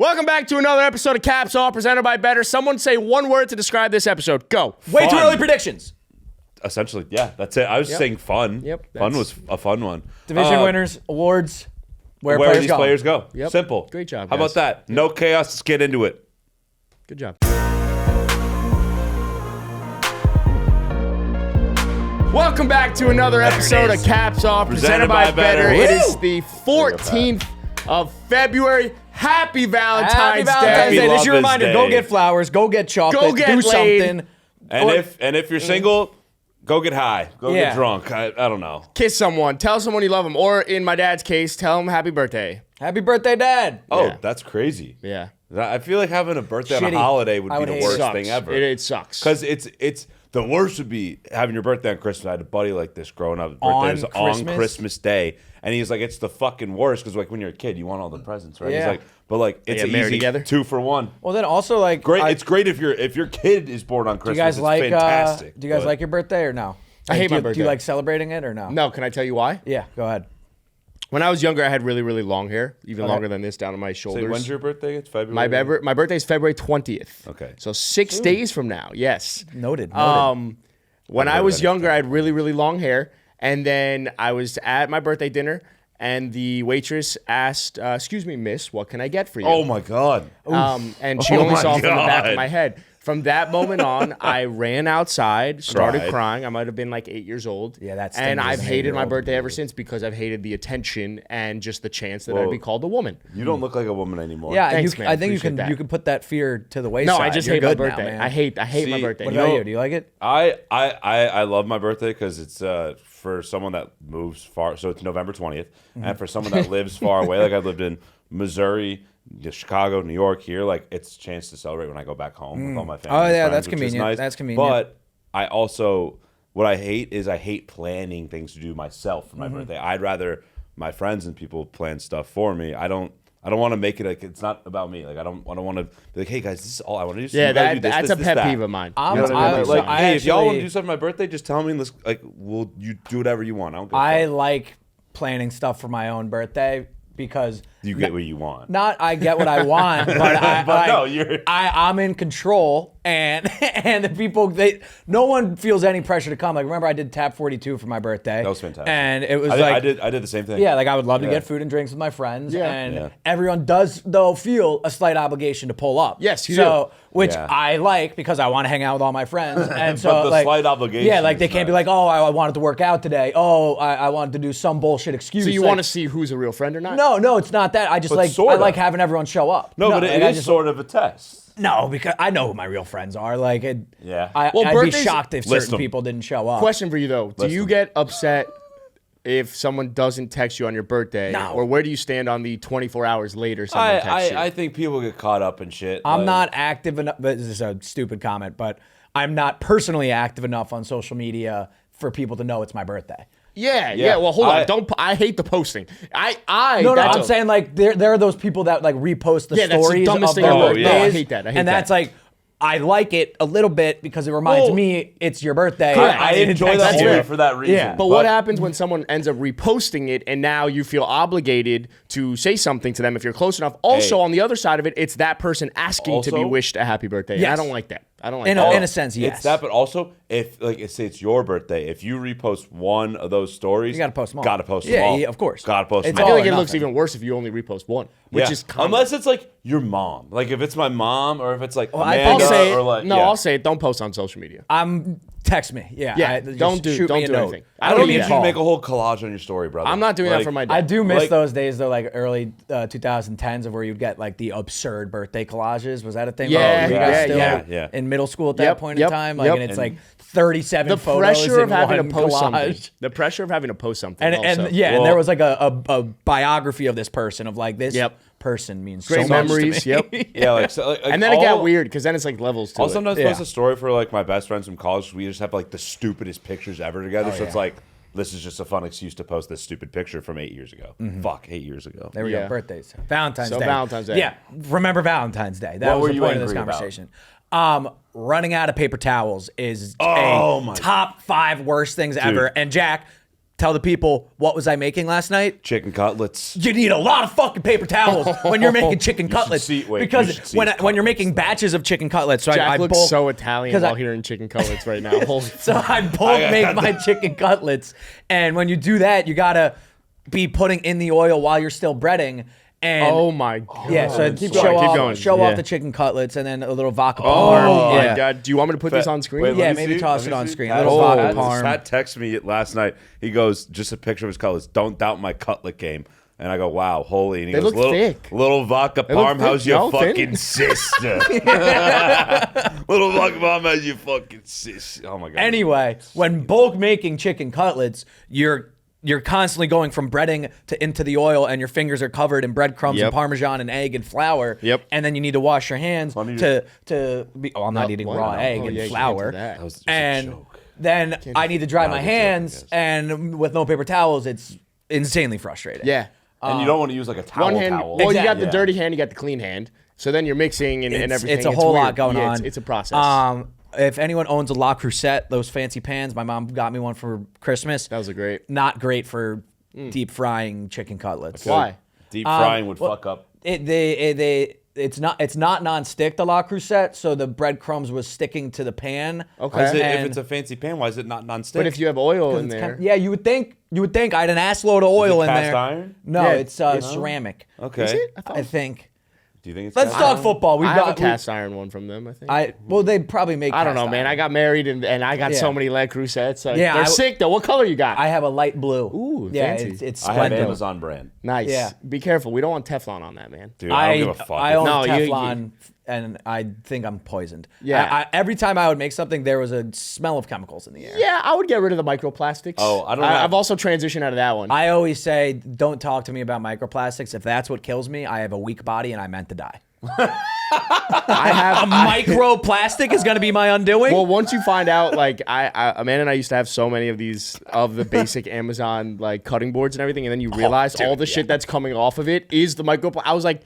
Welcome back to another episode of Caps Off, presented by Betr. Someone say one word to describe this episode. Go. Way too early predictions. Essentially, yeah, that's it. I was saying fun. Yep, Fun was a fun one. Division winners, awards, where Where players these go. players go. Yep. Simple. Great job, How guys. about that? No chaos. Let's get into it. Good job. Welcome back to another episode of Caps Off, presented by Betr. It is the 14th of February. Happy Valentine's Happy Valentine's Day. Day. This is your Love this reminder. day. Go get flowers. Go get chocolate. Go get do laid. something. And if you're single, go get high. Go Yeah. get drunk. I don't know. Kiss someone. Tell someone you love them. Or in my dad's case, tell him happy birthday. Happy birthday, Dad. Oh, Yeah. that's crazy. Yeah. I feel like having a birthday on Shitty. a holiday I would would be hate the it. worst Sucks. thing ever. It sucks. Because it's the worst would be having your birthday on Christmas. I had a buddy like this growing up. His birthday On was Christmas? on Christmas Day. And he's like, it's the fucking worst because like when you're a kid, you want all the presents, right? He's Yeah. like, but like it's get married easy together? 2 for 1. Well, then also like, Great. It's great if your kid is born on do Christmas. you guys It's like? fantastic. Do you guys but- like your birthday or no? I hate do my you, Do birthday. you like celebrating it or no? No, can I tell you why? Yeah, go ahead. When I was younger, I had really, really long hair, even Okay. longer than this, down to my shoulders. Say, when's your birthday? It's February. My birthday is February 20th. Okay. So 6 days from now. Yes. Noted. When I've I heard was of that. younger, I had really, really long hair. And then I was at my birthday dinner, and the waitress asked, excuse me, miss, what can I get for you? Oh my God. And she Oh only my saw from the back of God. my head. From that moment on, I ran outside, started Cried. crying. I might have been like 8 years old. Yeah, that And stings I've as an hated my 8-year-old. birthday ever since because I've hated the attention and just the chance that I'd Well, be called a woman. You don't look like a woman anymore. Yeah, Thanks, you, man. I think you Appreciate can that. you can put that fear to the No, wayside. I just You're hate my good now, birthday. man. I hate my See, birthday. What You about know- you? Do you like it? I love my birthday because it's for someone that moves far. So it's November 20th, and for someone that lives far away, like I've lived in Missouri, Chicago, New York. Here, like it's a chance to celebrate when I go back home with all my family. Oh, and yeah, friends, that's which is convenient. nice. That's convenient. But I also what I hate is I hate planning things to do myself for my birthday. I'd rather my friends and people plan stuff for me. I don't want to make it like it's not about me. Like I don't want to be like, hey guys, this is all I want to do. So Yeah, you gotta do this, that's this, a this, pet that. peeve of mine. I'm- You know what I mean? I- Like, I hey, if y'all want to actually- do something for my birthday, just tell me. Let's we'll you do whatever you want. I don't give a I fuck. like planning stuff for my own birthday because You get what you want. not I get what I want, but no, I'm in control, and and the people no one feels any pressure to come. Like remember I did Tap 42 for my birthday. That was fantastic. And it was I did the same thing. Yeah, like I would love to Yeah. get food and drinks with my friends, Yeah. and Yeah. everyone does though feel a slight obligation to pull up. Yes, you so, which Yeah. I like because I want to hang out with all my friends, and so But the like slight obligation Yeah, like they is can't be nice. like, oh, I wanted to work out today. Oh, I wanted to do some bullshit excuse. So you Like, want to see who's a real friend or not? No, it's not that. I just But like sorta. I like having everyone show up. No, but like, it I is just- sort of a test. No, because I know who my real friends are. Like, Yeah. I'd be birthdays- shocked if List certain 'em. people didn't show up. Question for you though: Do Listen. you get upset if someone doesn't text you on your birthday, No. or where do you stand on the 24 hours later someone texts you? I think people get caught up in shit. I'm like- not active enough. This is a stupid comment, but I'm not personally active enough on social media for people to know it's my birthday. Yeah. Well, hold I- on. I hate the posting. No, that's I'm saying like there are those people that like repost the Yeah, that's the stories dumbest of thing their ever. birthdays. No, I hate that. I hate and that's that. like I like it a little bit because it reminds Well, me it's your birthday. correct. I didn't enjoy text that you. story for that reason. Yeah. But what happens when someone ends up reposting it and now you feel obligated to say something to them if you're close enough? Also, Hey. on the other side of it, it's that person asking to be Also- wished a happy birthday. And I Yes. don't like that. I don't like In that. a sense, yes. It's that, but also if like say it's your birthday, if you repost one of those stories, You gotta post them all. Gotta post Yeah, them all. yeah, of course. Gotta post It's them I all. feel all like or it looks nothing. even worse if you only repost one, which Yeah. is common. Unless it's like your mom. Like if it's my mom or if it's like I'll Amanda say or it. like No, yeah. I'll say it. Don't post on social media. Text me. Yeah. Yeah, just don't do shoot me a note. anything. I don't do need that. you to make a whole collage on your story, brother. I'm not doing that Like, for my dad. I do miss Like- those days though, like early 2010s of where you'd get like the absurd birthday collages. Was that a thing? Yeah, Were you guys yeah, still yeah. in middle school at that Yep, point yep, in time? Like, yep. and it's And like 37 The photos pressure of in having to one post something. collage. The pressure of having to post something. And also. and yeah, and Well- there was like a biography of this person of like this Yep. person means Great so much memories. to me. Yep. Yeah, like, so, like And then it all- got weird because then it's like levels to I'll it. sometimes Yeah. post a story for like my best friends from college. We just have like the stupidest pictures ever together. So it's yeah. like this is just a fun excuse to post this stupid picture from 8 years ago. Fuck, 8 years ago. There we Yeah. go. Birthdays. Valentine's So Day. Valentine's Day. Yeah. Remember Valentine's Day. That What was were the you point of this angry about? conversation. Running out of paper towels is Oh a my- top 5 worst things ever. And Jack, tell the people, what was I making last night? Chicken cutlets. You need a lot of fucking paper towels when you're making chicken cutlets. Because when you're making batches of chicken cutlets, so Jack I looks bulk, so Italian while hearing chicken cutlets right now. so I bulk make my chicken cutlets, and when you do that, you gotta be putting in the oil while you're still breading. And oh my god! Yeah, so show off the chicken cutlets, and then a little vodka parm. Oh my god! Do you want me to put this on screen? Wait, Yeah, let me maybe see. toss Let it me on see. screen. A little vodka parm. Pat texted me last night. He goes, just a picture of his cutlets. Don't doubt my cutlet game. And I go, wow, holy. And he They goes, look thick. Little vodka look parm, thick, how's your yo, thin. fucking sister? Little vodka parm, how's your fucking sister? Oh my god. Anyway, when bulk making chicken cutlets, you're constantly going from breading to into the oil, and your fingers are covered in breadcrumbs and Parmesan and egg and flour. Yep. And then you need to wash your hands to be. Oh, I'm not eating raw egg and flour. That was just a And joke. then I need to dry my That was a joke, I hands, guess. and with no paper towels, it's insanely frustrating. Yeah. And you don't want to use like a towel. One hand. towel. Well, you got Exactly. the dirty hand, you got the clean hand. So then you're mixing and everything. It's a whole weird. lot going Yeah, on. It's a process. If anyone owns a La Crusette, those fancy pans, my mom got me one for Christmas. That was a great. Not great for deep frying chicken cutlets. Why? Deep frying would fuck up. It's not non-stick, the La Crusette, so the breadcrumbs was sticking to the pan. Okay. If And- it's a fancy pan, why is it not nonstick? But if you have oil in It's there, yeah, you would think I had an ass load of oil in cast there. iron? No, Yeah, it's ceramic. Okay. is it? I think. Do you think it's Let's cast talk iron? football. We've I have a got cast iron one from them. I think. well, they probably make. I don't cast know, man. iron. I got married and I got Yeah. so many Le Crusettes. Like, Yeah, they're sick though. What color you got? I have a light blue. Ooh, yeah, fancy. it's I have splendid. Amazon brand. Nice. Yeah. Be careful. We don't want Teflon on that, man. Dude, I don't give a fuck. I own No, you- Teflon, and I think I'm poisoned. Yeah. Every time I would make something, there was a smell of chemicals in the air. Yeah, I would get rid of the microplastics. Oh, I don't know. I've also transitioned out of that one. I always say, don't talk to me about microplastics. If that's what kills me, I have a weak body and I meant to die. I have A microplastic is going to be my undoing? Well, once you find out, like Amanda and I used to have so many of these of the basic Amazon like cutting boards and everything, and then you realize all the shit that's coming off of it is the microplastic. I was like,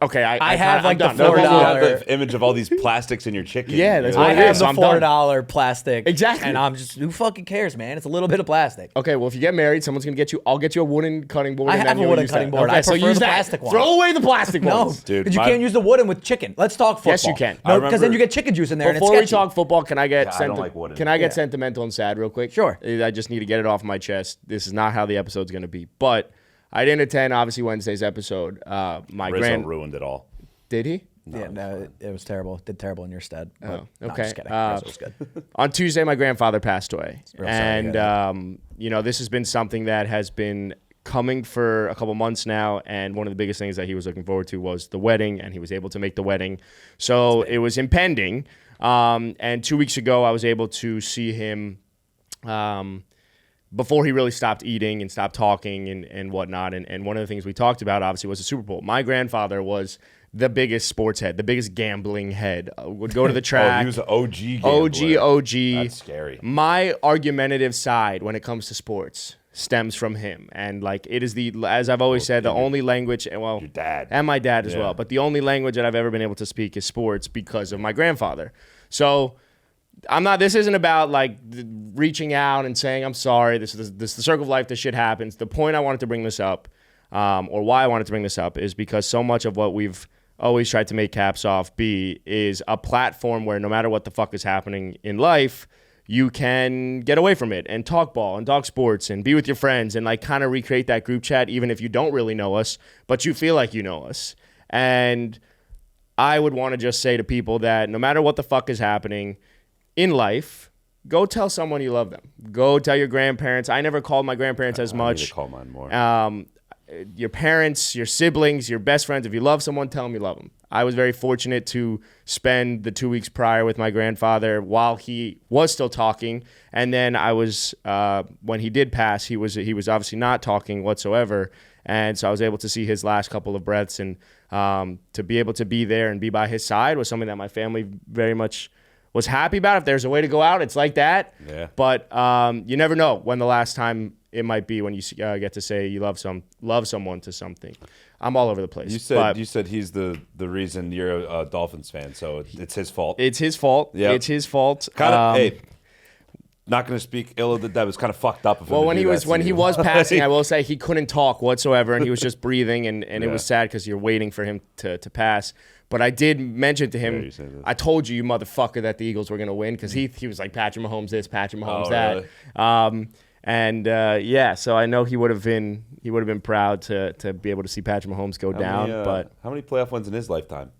okay, I have, I'm like, the done. $4 You have $4. the image of all these plastics in your chicken. Yeah, that's You're what I it like, have is, the I'm done. $4 plastic. Exactly. And I'm just, who fucking cares, man? It's a little bit of plastic. Okay, well, if you get married, someone's gonna get you. I'll get you a wooden cutting board. I and have then a you'll wooden use cutting that. board. Okay, I so prefer use the that. plastic one. Throw away the plastic No, ones. Dude, because you my- can't use the wooden with chicken. Let's talk football. Yes, you can. No, I because then remember- you get chicken juice in there, Before and we it's sketchy. talk football, can I get I don't like wooden. Can I get Yeah. sentimental and sad real quick? Sure. I just need to get it off my chest. This is not how the episode's gonna be, but I didn't attend obviously Wednesday's episode. My Rizzo ruined it all. did he? Yeah, no, it was terrible. Did terrible in your stead. But no, I'm okay. just kidding. Rizzo was good. On Tuesday, my grandfather passed away, Real sorry to and this has been something that has been coming for a couple months now. And one of the biggest things that he was looking forward to was the wedding, and he was able to make the wedding. So it was impending. And 2 weeks ago, I was able to see him. Before he really stopped eating and stopped talking and whatnot. And one of the things we talked about, obviously, was the Super Bowl. My grandfather was the biggest sports head, the biggest gambling head. Would go to the Oh, track. he was an OG gambler. OG. That's scary. My argumentative side when it comes to sports stems from him. And, like, it is as I've always said, the only language, well, Your dad. and my dad as Yeah. well, but the only language that I've ever been able to speak is sports because of my grandfather. So this isn't about like reaching out and saying I'm sorry. This is the circle of life. This shit happens. The point I wanted to bring this up, or why I wanted to bring this up, is because so much of what we've always tried to make Caps Off be is a platform where no matter what the fuck is happening in life, you can get away from it and talk ball and talk sports and be with your friends and like kind of recreate that group chat, even if you don't really know us, but you feel like you know us. And I would want to just say to people that no matter what the fuck is happening in life, go tell someone you love them. Go tell your grandparents. I never called my grandparents as I need much. to call mine more. Your parents, your siblings, your best friends. If you love someone, tell them you love them. I was very fortunate to spend the 2 weeks prior with my grandfather while he was still talking. And then I was, when he did pass, he was obviously not talking whatsoever. And so I was able to see his last couple of breaths, and to be able to be there and be by his side was something that my family very much was happy about. If there's a way to go out, it's like that. Yeah. But you never know when the last time it might be when you get to say you love someone to something. I'm all over the place. You said he's the reason you're a Dolphins fan, so it's his fault. It's his fault. Yep. It's his fault. Hey, not going to speak ill of that was kind of fucked up. Of him Well, to when do he that was to when you. he was passing, I will say he couldn't talk whatsoever, and he was just breathing, and it was sad because you're waiting for him to pass. But I did mention to him, I told you, you motherfucker, that the Eagles were going to win because he was like Patrick Mahomes this, Patrick Mahomes that. Really? So I know he would have been proud to be able to see Patrick Mahomes go down. But how many playoff wins in his lifetime?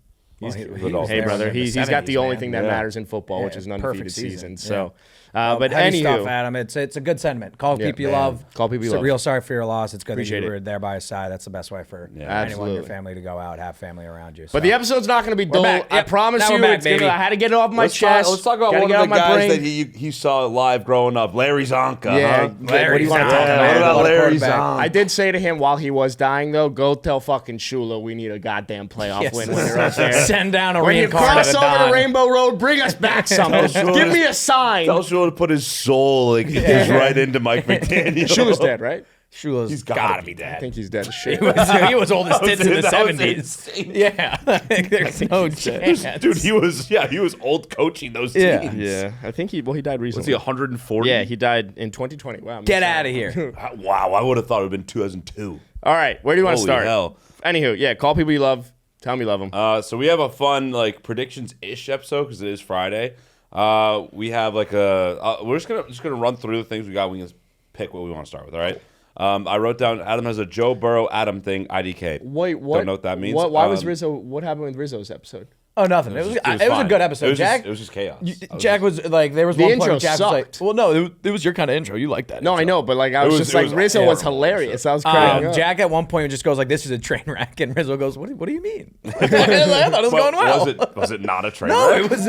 Hey, brother, he's got the only thing that matters in football, which is an undefeated season. So, but heavy stuff, anywho, Adam. It's a good sentiment. Call people you love. Call people you love. Real sorry for your loss. It's good Appreciate that you it. were there by his side. That's the best way for anyone in your family to go out, have family around you. So. But the episode's not going to be dull. back. I Yep. promise Now you. we're back, It's gonna, baby. I had to get it off my chest. Let's talk about Gotta one get of it the off my guys brain. that he saw live growing up, Larry Zonka. Yeah, huh? what do you want to talk Yeah, about? what about What a Larry quarterback. Zonka? I did say to him while he was dying, though, go tell fucking Shula we need a goddamn playoff win when you're up there. Send down a When you reincarnated cross over Don. the Rainbow Road, bring us back something. Give me a sign. Tell Shula to put his soul just right into Mike McDaniel. Shula's dead, right? Shula's He's gotta be dead. I think he's dead as shit. he was old as tits in the That was 70s. insane. Yeah. There's no chance. Dude, he was old coaching those teams. Yeah. Yeah, I think he died Was recently. he 140? Yeah, he died in 2020. Wow. I'm Get sorry. out of here. Wow, I would have thought it would have been 2002. All right, where do you want to Holy start? hell. Anywho, yeah, call people you love. Tell me you love them. So we have a fun predictions-ish episode because it is Friday. We have we're just gonna run through the things we got. We can just pick what we want to start with. All right. I wrote down Adam has a Joe Burrow Adam thing IDK. Wait, what? Don't know what that means. Why was Rizzo? What happened with Rizzo's episode? Oh, nothing. It was a fine. good episode. It was Jack, just chaos. Jack was like, there was The one intro point where Jack sucked. was like, well, no, it was your kind of intro. You liked that. No, intro. I know, but like I was just like Rizzo was horrible. hilarious. I was cracking up. Jack at one point just goes like, "This is a train wreck," and Rizzo goes, "What do you mean?" I thought it was going well. Was it not a train No, wreck? it was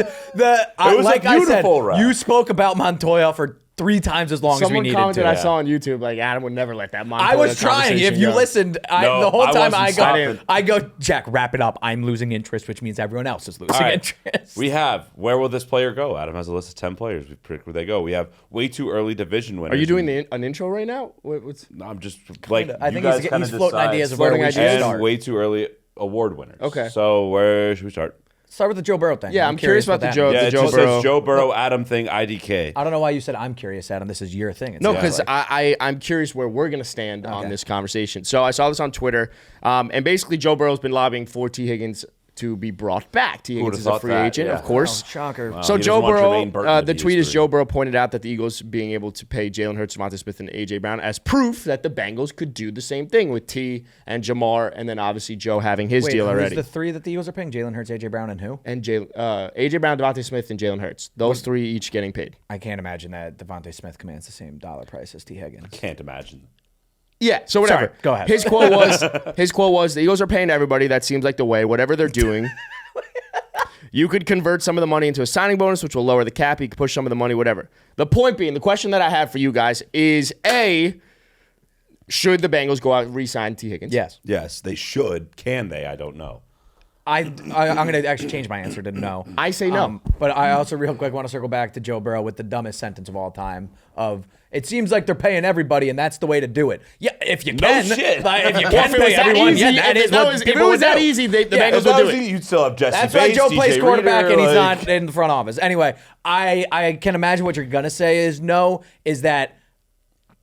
like I said, beautiful wreck. you spoke about Montoya for 3 times as long as we Someone needed commented to. I saw on YouTube like Adam would never let that Montoya I was trying. conversation If you go. listened, No, the whole I time wasn't stopping. I go, Jack, wrap it up. I'm losing interest, which means everyone else is losing All right. interest. We have where will this player go? Adam has a list of 10 players. We predict where they go. We have way too early division winners. Are you doing an intro right now? What's No, I'm just like I you think guys he's kinda floating decide. ideas of where we Floating should ideas. and start. way too early award winners. Okay. So where should we start? Start with the Joe Burrow thing. Yeah, I'm curious about the what Joe- that Yeah, means. it Joe just Burrow. says Joe Burrow Adam thing IDK. I don't know why you said I'm curious, Adam. This is your thing. It No, sounds because like. I'm curious where we're going to stand on this conversation. So I saw this on Twitter, and basically Joe Burrow's been lobbying for T. Higgins to be brought back. T. Higgins would've is a thought free that? agent, Yeah. of course. Oh, shocker. So He Joe doesn't want Burrow, Jermaine Burton the to tweet use is three. Joe Burrow pointed out that the Eagles being able to pay Jalen Hurts, Devontae Smith, and A.J. Brown as proof that the Bengals could do the same thing with T and Jamar, and then obviously Joe having his Wait, deal who's already. the 3 that the Eagles are paying? Jalen Hurts, AJ Brown, and who? And A.J. Brown, Devontae Smith, and Jalen Hurts. Those 3 each getting paid. I can't imagine that Devontae Smith commands the same dollar price as T. Higgins. Can't imagine. Yeah, so whatever. Sorry, go ahead. His quote was the Eagles are paying everybody. That seems like the way. Whatever they're doing. You could convert some of the money into a signing bonus, which will lower the cap. You could push some of the money, whatever. The point being, the question that I have for you guys is, A, should the Bengals go out and re-sign T. Higgins? Yes. Yes, they should. Can they? I don't know. I'm going to actually change my answer to no. I say no. But I also real quick want to circle back to Joe Burrow with the dumbest sentence of all time of, it seems like they're paying everybody and that's the way to do it. Yeah, if you can. shit. Like, if you Well, can if it was pay that everyone, easy, yeah, that is what if it people was would that do. easy, the Yeah, Bengals If would that do was it. easy, you'd still have Jesse That's why Bates, Joe DJ plays quarterback Reader, and he's like- not in the front office. Anyway, I can imagine what you're going to say is no, is that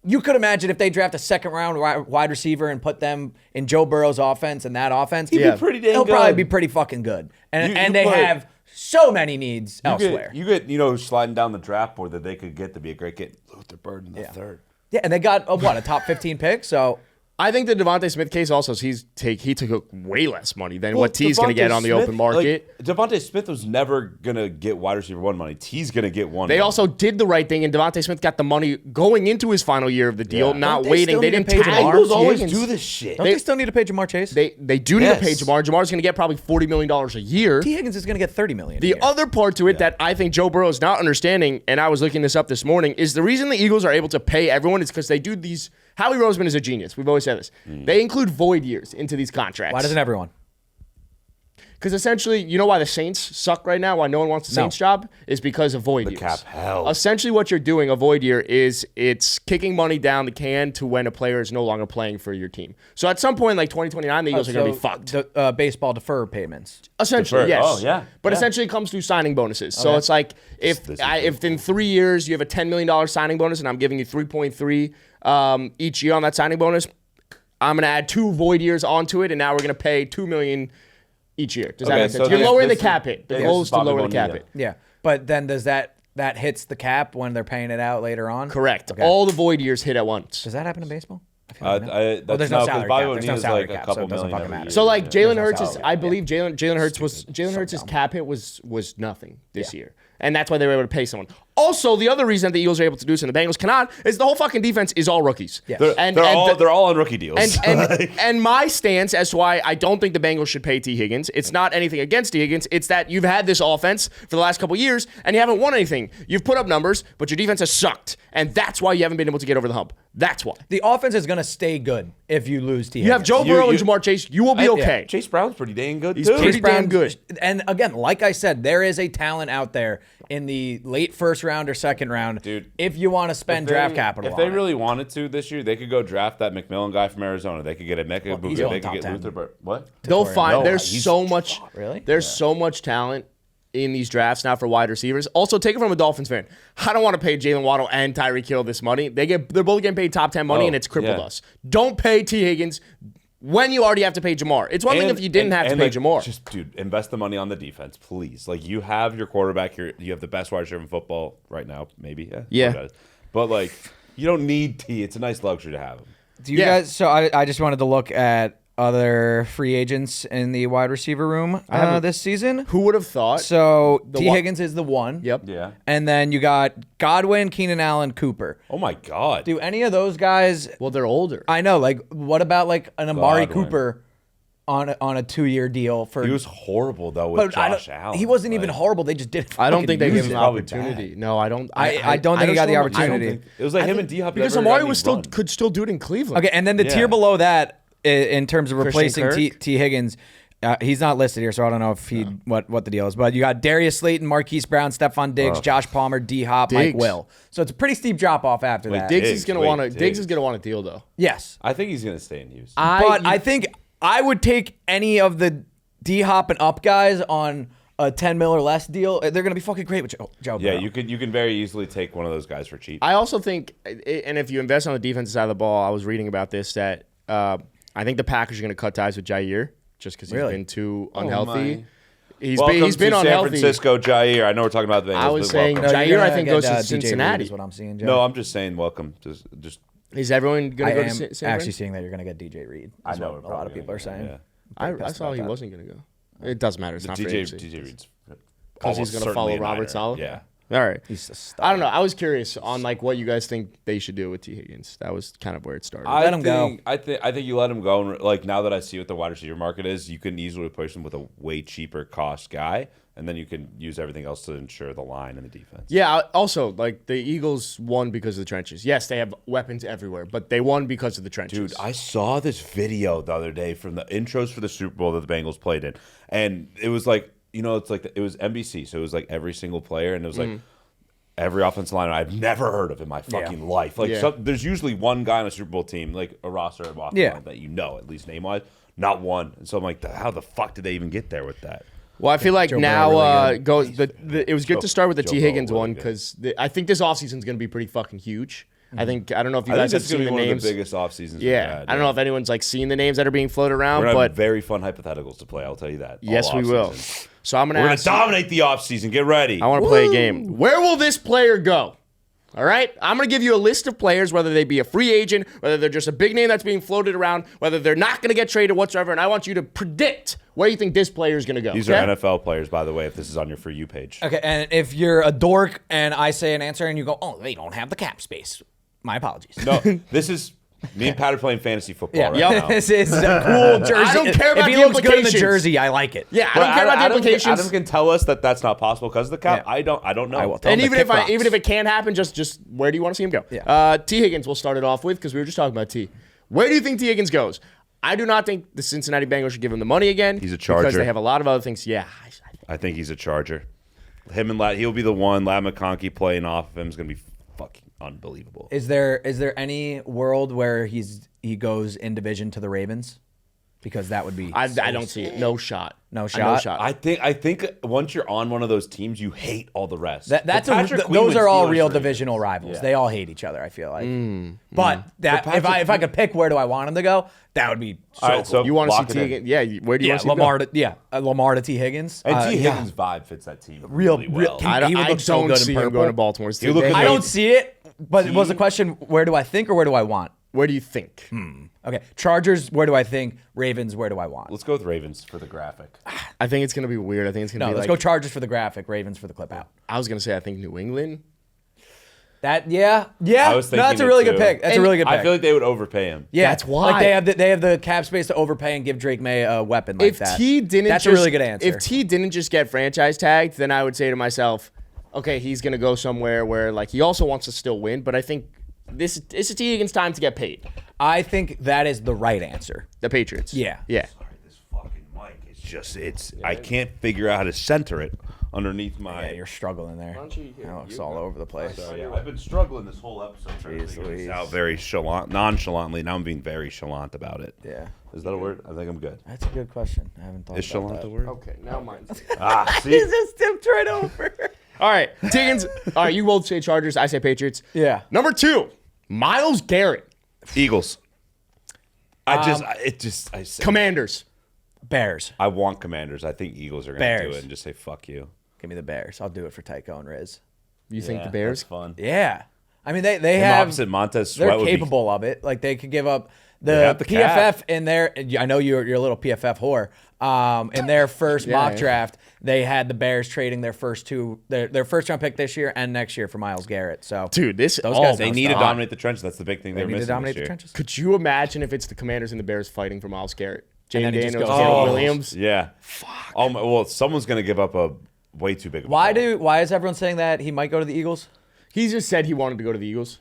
you could imagine if they draft a second-round wide receiver and put them in Joe Burrow's offense and that offense, He'd be pretty dang he'll good. probably be pretty fucking good. And You they put- have so many needs elsewhere. You get sliding down the draft board that they could get to be a great kid. Luther Bird in the third. Yeah, and they got a top 15 pick. So I think the Devontae Smith case also is he took way less money than what T's going to get on the open market. Devontae Smith was never going to get wide receiver 1 money. T's going to get 1. They also did the right thing, and Devontae Smith got the money going into his final year of the deal, Yeah. not Don't they waiting. still They need didn't to pay tag Jamar? Eagles T. always Higgins. do this shit. don't they still need to pay Jamar Chase? They do need to pay Yes. Jamar. Jamar's going to get probably $40 million a year. T. Higgins is going to get $30 million. The other part to it that I think Joe Burrow is not understanding, and I was looking this up this morning, is the reason the Eagles are able to pay everyone is because they do these. Howie Roseman is a genius. We've always said this. They include void years into these contracts. Why doesn't everyone? Because essentially, you know why the Saints suck right now? Why no one wants the Saints job? Is because of void years. cap hell. Essentially, what you're doing, a void year, is it's kicking money down the can to when a player is no longer playing for your team. So at some point, like 2029, the Eagles are going to be fucked. The baseball defer payments. Essentially, Deferred. yes. Oh, yeah. But Yeah. essentially, it comes through signing bonuses. So it's like if in 3 years you have a $10 million signing bonus and I'm giving you 3.3 each year on that signing bonus, I'm going to add 2 void years onto it, and now we're going to pay $2 million each year. Does that make sense? You're lowering the cap hit. The goal is to lower the cap hit. Yeah, but then does that hits the cap when they're paying it out later on? Correct. Okay. All the void years hit at once. Does that happen in baseball? I feel like no. There's no salary cap. Bobby There's no O'Neill's salary like cap, a couple so it doesn't million fucking every matter. year. So like Jalen no Hurts is, salary. I believe Jalen Hurts' cap hit was nothing this year, and that's why they were able to pay someone. Also, the other reason that the Eagles are able to do this and the Bengals cannot is the whole fucking defense is all rookies. Yes. They're all on rookie deals. And my stance as to why I don't think the Bengals should pay T. Higgins, it's not anything against T. Higgins. It's that you've had this offense for the last couple years and you haven't won anything. You've put up numbers, but your defense has sucked, and that's why you haven't been able to get over the hump. That's why. The offense is going to stay good if you lose T. You have Joe Burrow and Jamar Chase. You will be okay. Chase Brown's pretty dang good He's too. pretty damn good. And again, like I said, there is a talent out there in the late first round or second round. Dude, if you want to spend draft capital, if they really wanted to this year, they could go draft that McMillan guy from Arizona. They could get a Mecca he's Buka. going They could top get 10. Luther. What? They'll find. No, There's he's so much. Really? There's so much talent in these drafts now for wide receivers. Also, take it from a Dolphins fan. I don't want to pay Jalen Waddle and Tyreek Hill this money. They're both getting paid top 10 money, and it's crippled us. Don't pay T. Higgins when you already have to pay Jamar. It's one thing if you didn't have to pay Jamar. Just, dude, invest the money on the defense, please. Like, you have your quarterback here. You have the best wide receiver in football right now, maybe. Yeah. But, like, you don't need T. It's a nice luxury to have him. Do you guys? So I just wanted to look at other free agents in the wide receiver room this season. Who would have thought? So T. Higgins is the one. Yep. Yeah. And then you got Godwin, Keenan Allen, Cooper. Oh, my God. Do any of those guys? Well, they're older. I know. Like, what about like an Amari Godwin. Cooper on a 2-year deal for? He was horrible, though, with Josh Allen. He wasn't even horrible. They just didn't. I don't think they gave use him him. an opportunity. No, I don't. I don't think he got the don't know. opportunity. It was like him and D-Hop. Because never Amari got was any run. could still do it in Cleveland. Okay, and then the Yeah. tier below that, in terms of replacing Kirk? T. Higgins, he's not listed here, so I don't know if what the deal is. But you got Darius Slayton, Marquise Brown, Stephon Diggs, Josh Palmer, D Hop, Mike Diggs. Will. So it's a pretty steep drop off after that. Diggs Diggs, is gonna wait, want to. Diggs. Diggs is gonna want a deal though. Yes, I think he's going to stay in Houston. but I think I would take any of the D Hop and up guys on a 10 mil or less deal. They're gonna be fucking great with Joe Yeah, Burrow. you can very easily take one of those guys for cheap. I also think, and if you invest on the defensive side of the ball, I was reading about this that I think the Packers are going to cut ties with Jair just because he's Really? been too unhealthy. my. He's Welcome been to San unhealthy. Francisco, Jair. I know we're talking about the Bengals. I was but saying welcome. Jair, you're I gonna think, get, goes to DJ Reed Cincinnati. is what I'm seeing, Joe. No, I'm just saying welcome. Just Is everyone going I to go am to San actually Fran? seeing that you're gonna get DJ Reed. I That's know what we're a lot of probably people are gonna saying. get him, I saw he wasn't going to go. It doesn't matter. It's not free agency. DJ Reed's Because he's going to follow Robert Saleh? Yeah. All right. He's a stud. I don't know. I was curious on like what you guys think they should do with T. Higgins. That was kind of where it started. Let him go. I think you let him go. And like now that I see what the wide receiver market is, you can easily replace him with a way cheaper cost guy, and then you can use everything else to ensure the line and the defense. Yeah, also, like, the Eagles won because of the trenches. Yes, they have weapons everywhere, but they won because of the trenches. Dude, I saw this video the other day from the intros for the Super Bowl that the Bengals played in, and it was like, it's like it was NBC, so it was like every single player, and it was like every offensive lineman I've never heard of in my fucking life. Like, there's usually one guy on a Super Bowl team, like a roster of offensive line that at least name wise, not one. And so I'm like, how the fuck did they even get there with that? Well, I feel like Joe now Burrow really goes it was good to start with the Joe T. Higgins Burrow one really good. because I think this offseason is going to be pretty fucking huge. I don't know if you I guys think have this is seen going to the be one names. of the biggest off seasons. Yeah, I don't know if anyone's like seen the names that are being floated around, We're gonna have but very fun hypotheticals to play. I'll tell you that. yes, all we will. offseason. So I'm We're going gonna to dominate the offseason. Get ready. I want to play a game. Where will this player go? All right? I'm going to give you a list of players, whether they be a free agent, whether they're just a big name that's being floated around, whether they're not going to get traded whatsoever, and I want you to predict where you think this player is going to go. These okay? are NFL players, by the way, if this is on your For You page. Okay, and if you're a dork and I say an answer and you go, oh, they don't have the cap space, my apologies. No, this is me and Pat are playing fantasy football right now. This is a cool jersey. I don't care about if the he looks good in the implications. jersey, I like it. Yeah, I don't care about the implications. Adam can tell us that that's not possible because of the cap. Yeah. I don't know. I will tell And him even to if kick rocks. even if it can happen, just where do you want to see him go? Yeah. T. Higgins we'll start it off with because we were just talking about T. Where do you think T. Higgins goes? I do not think the Cincinnati Bengals should give him the money again. He's a Charger. Because they have a lot of other things. Yeah. I think he's a Charger. Him and he'll be the one. Ladd McConkey playing off of him is going to be fucking unbelievable. Is there any world where he goes in division to the Ravens? Because that would be. I don't see it. No shot. No No shot? shot. I think once you're on one of those teams, you hate all the rest. Those are all real divisional rivals. Yeah. They all hate each other, I feel like. But if I could pick where do I want him to go, that would be so All right, cool. so You want to lock see it T in. Higgins? Yeah. Where do you want to see Lamar him go? Lamar to T Higgins. And T. Yeah. Higgins' vibe fits that team really well. He would look so don't good see in him purple. going to Baltimore. He look good. I don't see it, but it was the question, where do I think or where do I want? Where do you think? Okay, Chargers, where do I think? Ravens, where do I want? Let's go with Ravens for the graphic. I think it's going to be weird. I think it's going to No, be let's like. go Chargers for the graphic, Ravens for the clip out. I was going to say, I think New England. Yeah. I was No, thinking that's a really it good too. pick. That's a really good pick. I feel like they would overpay him. Yeah, That's why. Like they have the cap space to overpay and give Drake May a weapon like If that. T didn't that's just, a really good answer. If T didn't just get franchise tagged, then I would say to myself, okay, he's going to go somewhere where like he also wants to still win, but I think this is T Higgins' time to get paid. I think that is the right answer. The Patriots. Yeah. Yeah. Sorry, this fucking mic is just I can't figure out how to center it underneath my. Yeah, you're struggling there. That looks all over the place. Yeah, I've been struggling this whole episode trying to figure this out very nonchalantly. Now I'm being very chalant about it. Yeah. Is that a word? I think I'm good. That's a good question. I haven't thought Is about chalant that. a word? Okay, now mine's. See? He's just tipped right over. All right, T Higgins. All right, you both say Chargers. I say Patriots. Yeah. Number 2, Myles Garrett. Eagles. Commanders. Bears. I want Commanders. I think Eagles are going to do Bears. it and just say fuck you. Give me the Bears. I'll do it for Tycho and Riz. You think the Bears? That's fun. Yeah. I mean, they Him have. opposite Montez They're Sweat would be- capable of it. Like they could give up They the have the PFF cap. in their. I know you're a little PFF whore. In their first mock yeah. draft, they had the Bears trading their first first round pick this year and next year for Myles Garrett. So Dude, those guys They know need to stuff. dominate the trenches. That's the big thing they they're need missing to dominate this the year. trenches. Could you imagine if it's the Commanders and the Bears fighting for Myles Garrett? And then Jayden it just Daniels, goes- Caleb Oh. Williams. Yeah. Fuck. Oh my, well, someone's going to give up a way too big of a ball. Why is everyone saying that he might go to the Eagles? He just said he wanted to go to the Eagles.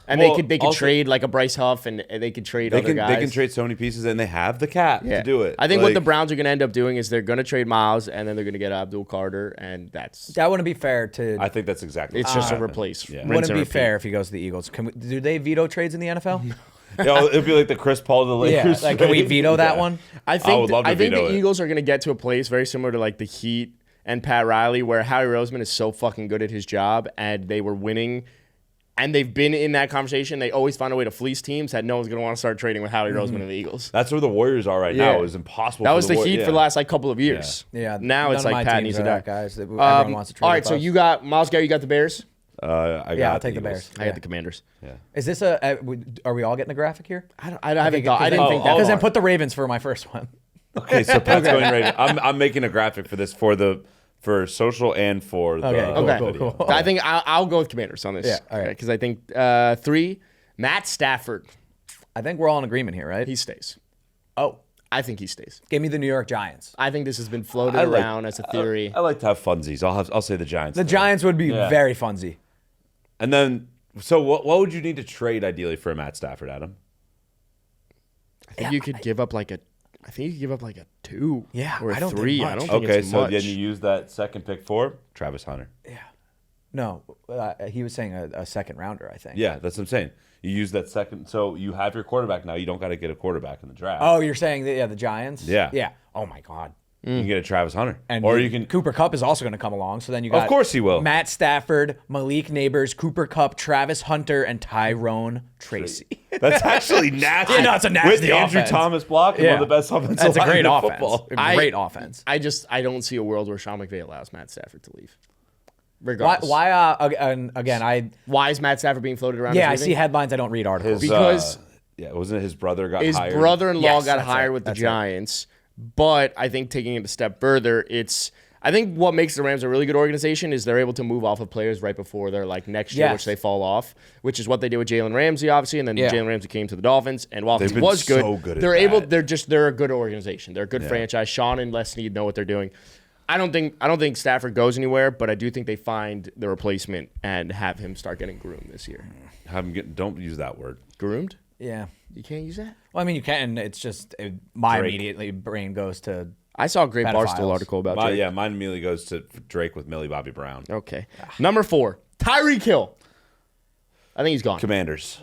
And Well, they could also- trade like a Bryce Huff and they could trade They other can guys. they can trade so many pieces and they have the cap Yeah. to do it. I think what Like, the Browns are going to end up doing is they're going to trade Miles and then they're going to get Abdul Carter and That wouldn't be fair to. I think that's exactly. it's what's just a gonna happen. replace. Yeah. rinse wouldn't and be repeat. fair if he goes to the Eagles. Do they veto trades in the NFL? Yeah, it'll be like the Chris Paul to the Yeah, Lakers. like can we veto that Yeah. one? I think would love to I think veto the it. Eagles are going to get to a place very similar to like the Heat and Pat Riley where Howie Roseman is so fucking good at his job and they were winning and they've been in that conversation. They always find a way to fleece teams that no one's going to want to start trading with Howie Roseman and the Eagles. That's where the Warriors are right Yeah. now. It's impossible. That for was the War- Heat yeah. for the last like couple of years. Yeah. Now none it's of like my Pat teams needs are to that, die. guys. Everyone wants to trade. All right, with so us. you got Myles Garrett, you got the Bears? I got I'll take the Eagles. Bears. I got the Commanders. Yeah. Is this are we all getting a graphic here? I haven't thought. I didn't think that. Because then far. put the Ravens for my first one. Okay, so Pat's going right. I'm making a graphic for this for social and for the Okay, cool, Okay, cool. I think I'll go with Commanders on this. Yeah, all right. Because I think 3, Matt Stafford, I think we're all in agreement here, right? he stays. Oh, I think he stays. give me the New York Giants. I think this has been floated I like- around as a theory. I like to have funsies. I'll say the Giants. The Giants would be Yeah. very funsy. And then, so what would you need to trade ideally for a Matt Stafford, Adam? I think you could give up like a. I think you could give up like a 2 Yeah, or a I don't think 3. much. I don't think Okay, it's so much. then you use that second pick for Travis Hunter. No, he was saying a second rounder, I think. Yeah, that's what I'm saying. You use that second, so you have your quarterback now. You don't got to get a quarterback in the draft. Oh, you're saying the Giants? Yeah. Yeah. Oh my God. You can get a Travis Hunter, And or you can. Cooper Kupp is also going to come along. So then you got Of course he will. Matt Stafford, Malik Neighbors, Cooper Kupp, Travis Hunter, and Tyrone Tracy. That's actually nasty. Yeah, no, it's a nasty With Andrew offense. Thomas blocking one of the best offensive That's a great linemen in offense. football. A great offense. I don't see a world where Sean McVay allows Matt Stafford to leave. Regardless. Why? Again, Why is Matt Stafford being floated around? yeah, as I leaving? see headlines. I don't read articles. Because- yeah, wasn't it his brother got His hired? brother-in-law Yes, got that's hired it. with the That's it. Giants, but I think taking it a step further, I think what makes the Rams a really good organization is they're able to move off of players right before they're like next year, Yes. which they fall off, which is what they did with Jalen Ramsey, obviously, and then Yeah. Jalen Ramsey came to the Dolphins, and while They've he been was good, so good at they're able. that. They're a good organization. They're a good franchise. Sean and Les Snead know what they're doing. I don't think Stafford goes anywhere, but I do think they find the replacement and have him start getting groomed this year. Have him don't use that word. Groomed? Yeah. You can't use that? Well, I mean, you can. It's just my Drake. immediately brain goes to. I saw a great Pedophiles. Barstool article about Drake. Yeah, mine immediately goes to Drake with Millie Bobby Brown. Okay. Number 4, Tyreek Hill. I think he's gone. Commanders.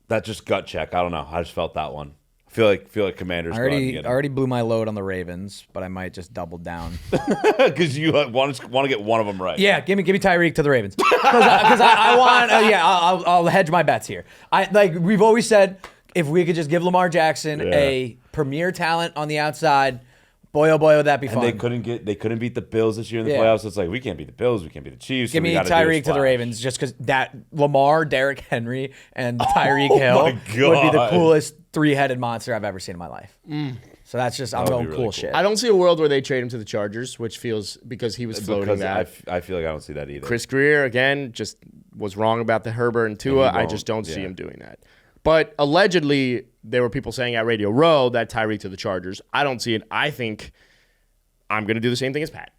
That just gut check. I don't know. I just felt that one. I feel like Commanders. I already blew my load on the Ravens, but I might just double down. Because you want to get one of them right. Yeah, give me Tyreek to the Ravens because I want. I'll hedge my bets here. We've always said, if we could just give Lamar Jackson a premier talent on the outside, boy oh boy would that be fun. And they couldn't beat the Bills this year in the playoffs. So it's like, we can't beat the Bills, we can't beat the Chiefs. Give me Tyreek to the Ravens just because that Lamar, Derrick Henry, and Tyreek Hill would be the coolest three-headed monster I've ever seen in my life. So that's just, I'm going really cool cool. shit. I don't see a world where they trade him to the Chargers, which feels because he was floating Because that. I feel like I don't see that either. Chris Greer, again, just was wrong about the Herbert and Tua. I just don't see him doing that. But allegedly, there were people saying at Radio Row that Tyreek to the Chargers. I don't see it. I think I'm going to do the same thing as Pat.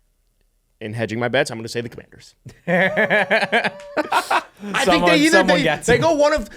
In hedging my bets, I'm going to say the Commanders. I think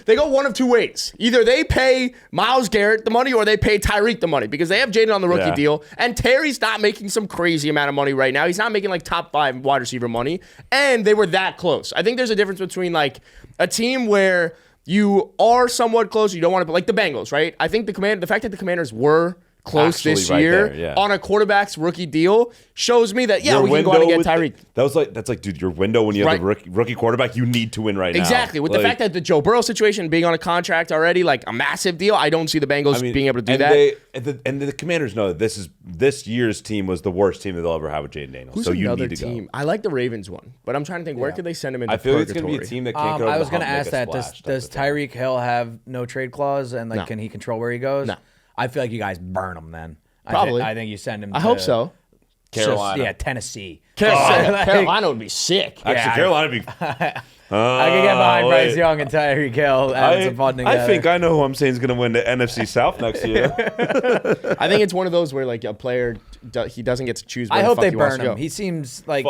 they go one of two ways. Either they pay Myles Garrett the money or they pay Tyreek the money because they have Jayden on the rookie deal and Terry's not making some crazy amount of money right now. He's not making like top 5 wide receiver money, and they were that close. I think there's a difference between like a team where you are somewhat close, you don't want to, like the Bengals, right? I think the fact that the Commanders were close Actually this right year there, on a quarterback's rookie deal shows me that Your we can go out and get Tyreek. That's like, dude, your window when you have the rookie quarterback, you need to win right now. Exactly. With the fact that the Joe Burrow situation being on a contract already, like a massive deal, I don't see the Bengals being able to do that. And the Commanders know that this year's team was the worst team that they'll ever have with Jayden Daniels. Who's so you another need to team? go. I like the Ravens one, but I'm trying to think where could they send him into I feel like it's purgatory? going to be a team that can't go over I was going to ask that. Does Tyreek Hill have no trade clause and can he control where he goes? No. I feel like you guys burn him then. Probably. I think you send him. I hope so. Carolina. Tennessee. Carolina would be sick. Actually, Carolina would be. I could get behind Bryce Young and Tyreek Hill. I think I know who I'm saying is going to win the NFC South next year. I think it's one of those where like a player he doesn't get to choose. I hope they burn him. Go. He seems like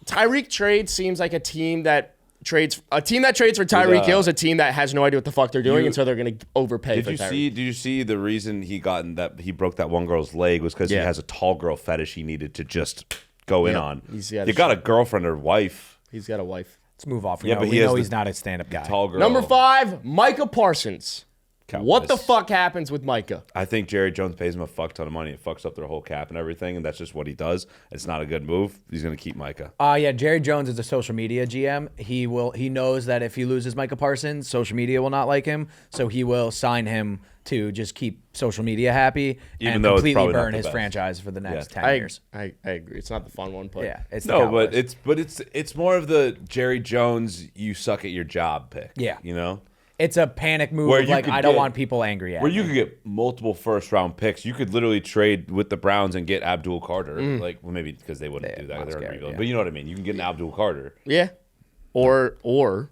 Tyreek trade seems like a team that trades for Tyreek Hill is a team that has no idea what the fuck they're doing, and so they're going to overpay for Tyreek. Did you see the reason he broke that one girl's leg was because he has a tall girl fetish he needed to just go in on. You got a girlfriend or wife. He's got a wife. Let's move off. But he's not a stand-up guy. Tall girl. Number 5, Micah Parsons. Cowboys. What the fuck happens with Micah? I think Jerry Jones pays him a fuck ton of money. It fucks up their whole cap and everything, and that's just what he does. It's not a good move. He's going to keep Micah. Jerry Jones is a social media GM. He knows that if he loses Micah Parsons, social media will not like him, so he will sign him to just keep social media happy and completely burn his franchise for the next 10 years. I agree. It's not the fun one, but it's it's more of the Jerry Jones you suck at your job pick. Yeah. You know? It's a panic move of like, I don't want people angry at me. Where you could get multiple first-round picks. You could literally trade with the Browns and get Abdul Carter. Maybe because they wouldn't do that. They're in rebuild. But you know what I mean. You can get an Abdul Carter. Yeah. Or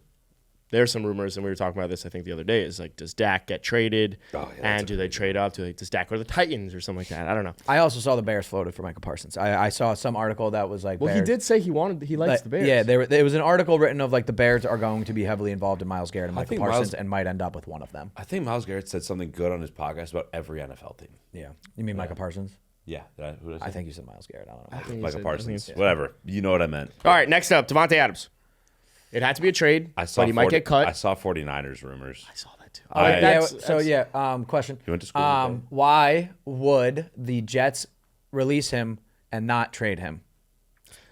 there's some rumors, and we were talking about this, I think, the other day, is like, does Dak get traded? And do they trade up? Does Dak go to the Titans or something like that? I don't know. I also saw the Bears floated for Micah Parsons. I saw some article that was like, well, Bears. he did say he likes the Bears. Yeah, there was an article written of like the Bears are going to be heavily involved in Myles Garrett and Micah Parsons and might end up with one of them. I think Myles Garrett said something good on his podcast about every NFL team. Yeah. You mean Micah Parsons? Yeah. Who did I say? I think you said Myles Garrett. I don't know. Micah Parsons. Whatever. You know what I meant. All right, next up, Devontae Adams. It had to be a trade, but he might get cut. I saw 49ers rumors. I saw that too. Question. You went to school. Why would the Jets release him and not trade him?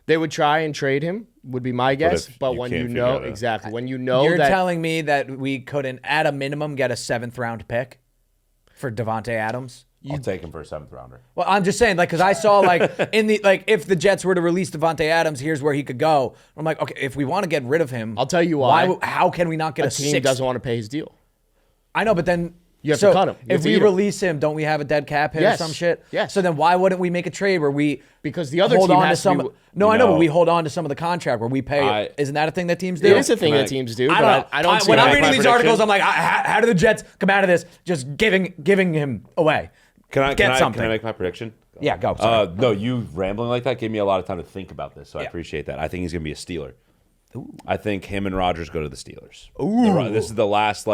They would try and trade him, would be my guess. But when you know, You're telling me that we couldn't, at a minimum, get a 7th-round pick for Devontae Adams? I'll take him for a 7th rounder. Well, I'm just saying, like, because I saw, like, if the Jets were to release Devontae Adams, here's where he could go. I'm like, okay, if we want to get rid of him, I'll tell you why. How can we not get a team 6th? doesn't want to pay his deal. I know, but then you have to cut him. If we release him, don't we have a dead cap hit or some shit? Yes. So then why wouldn't we make a trade where we because the other hold team on has to some? to be, no, I know, but we hold on to some of the contract where we pay. Isn't that a thing that teams do? It is a thing that teams do. I don't see when I'm reading these articles, I'm like, how do the Jets come out of this just giving him away? Can I make my prediction? Yeah, go. Sorry. No, you rambling like that gave me a lot of time to think about this, so I appreciate that. I think he's going to be a Steeler. I think him and Rodgers go to the Steelers. Ooh. This is the last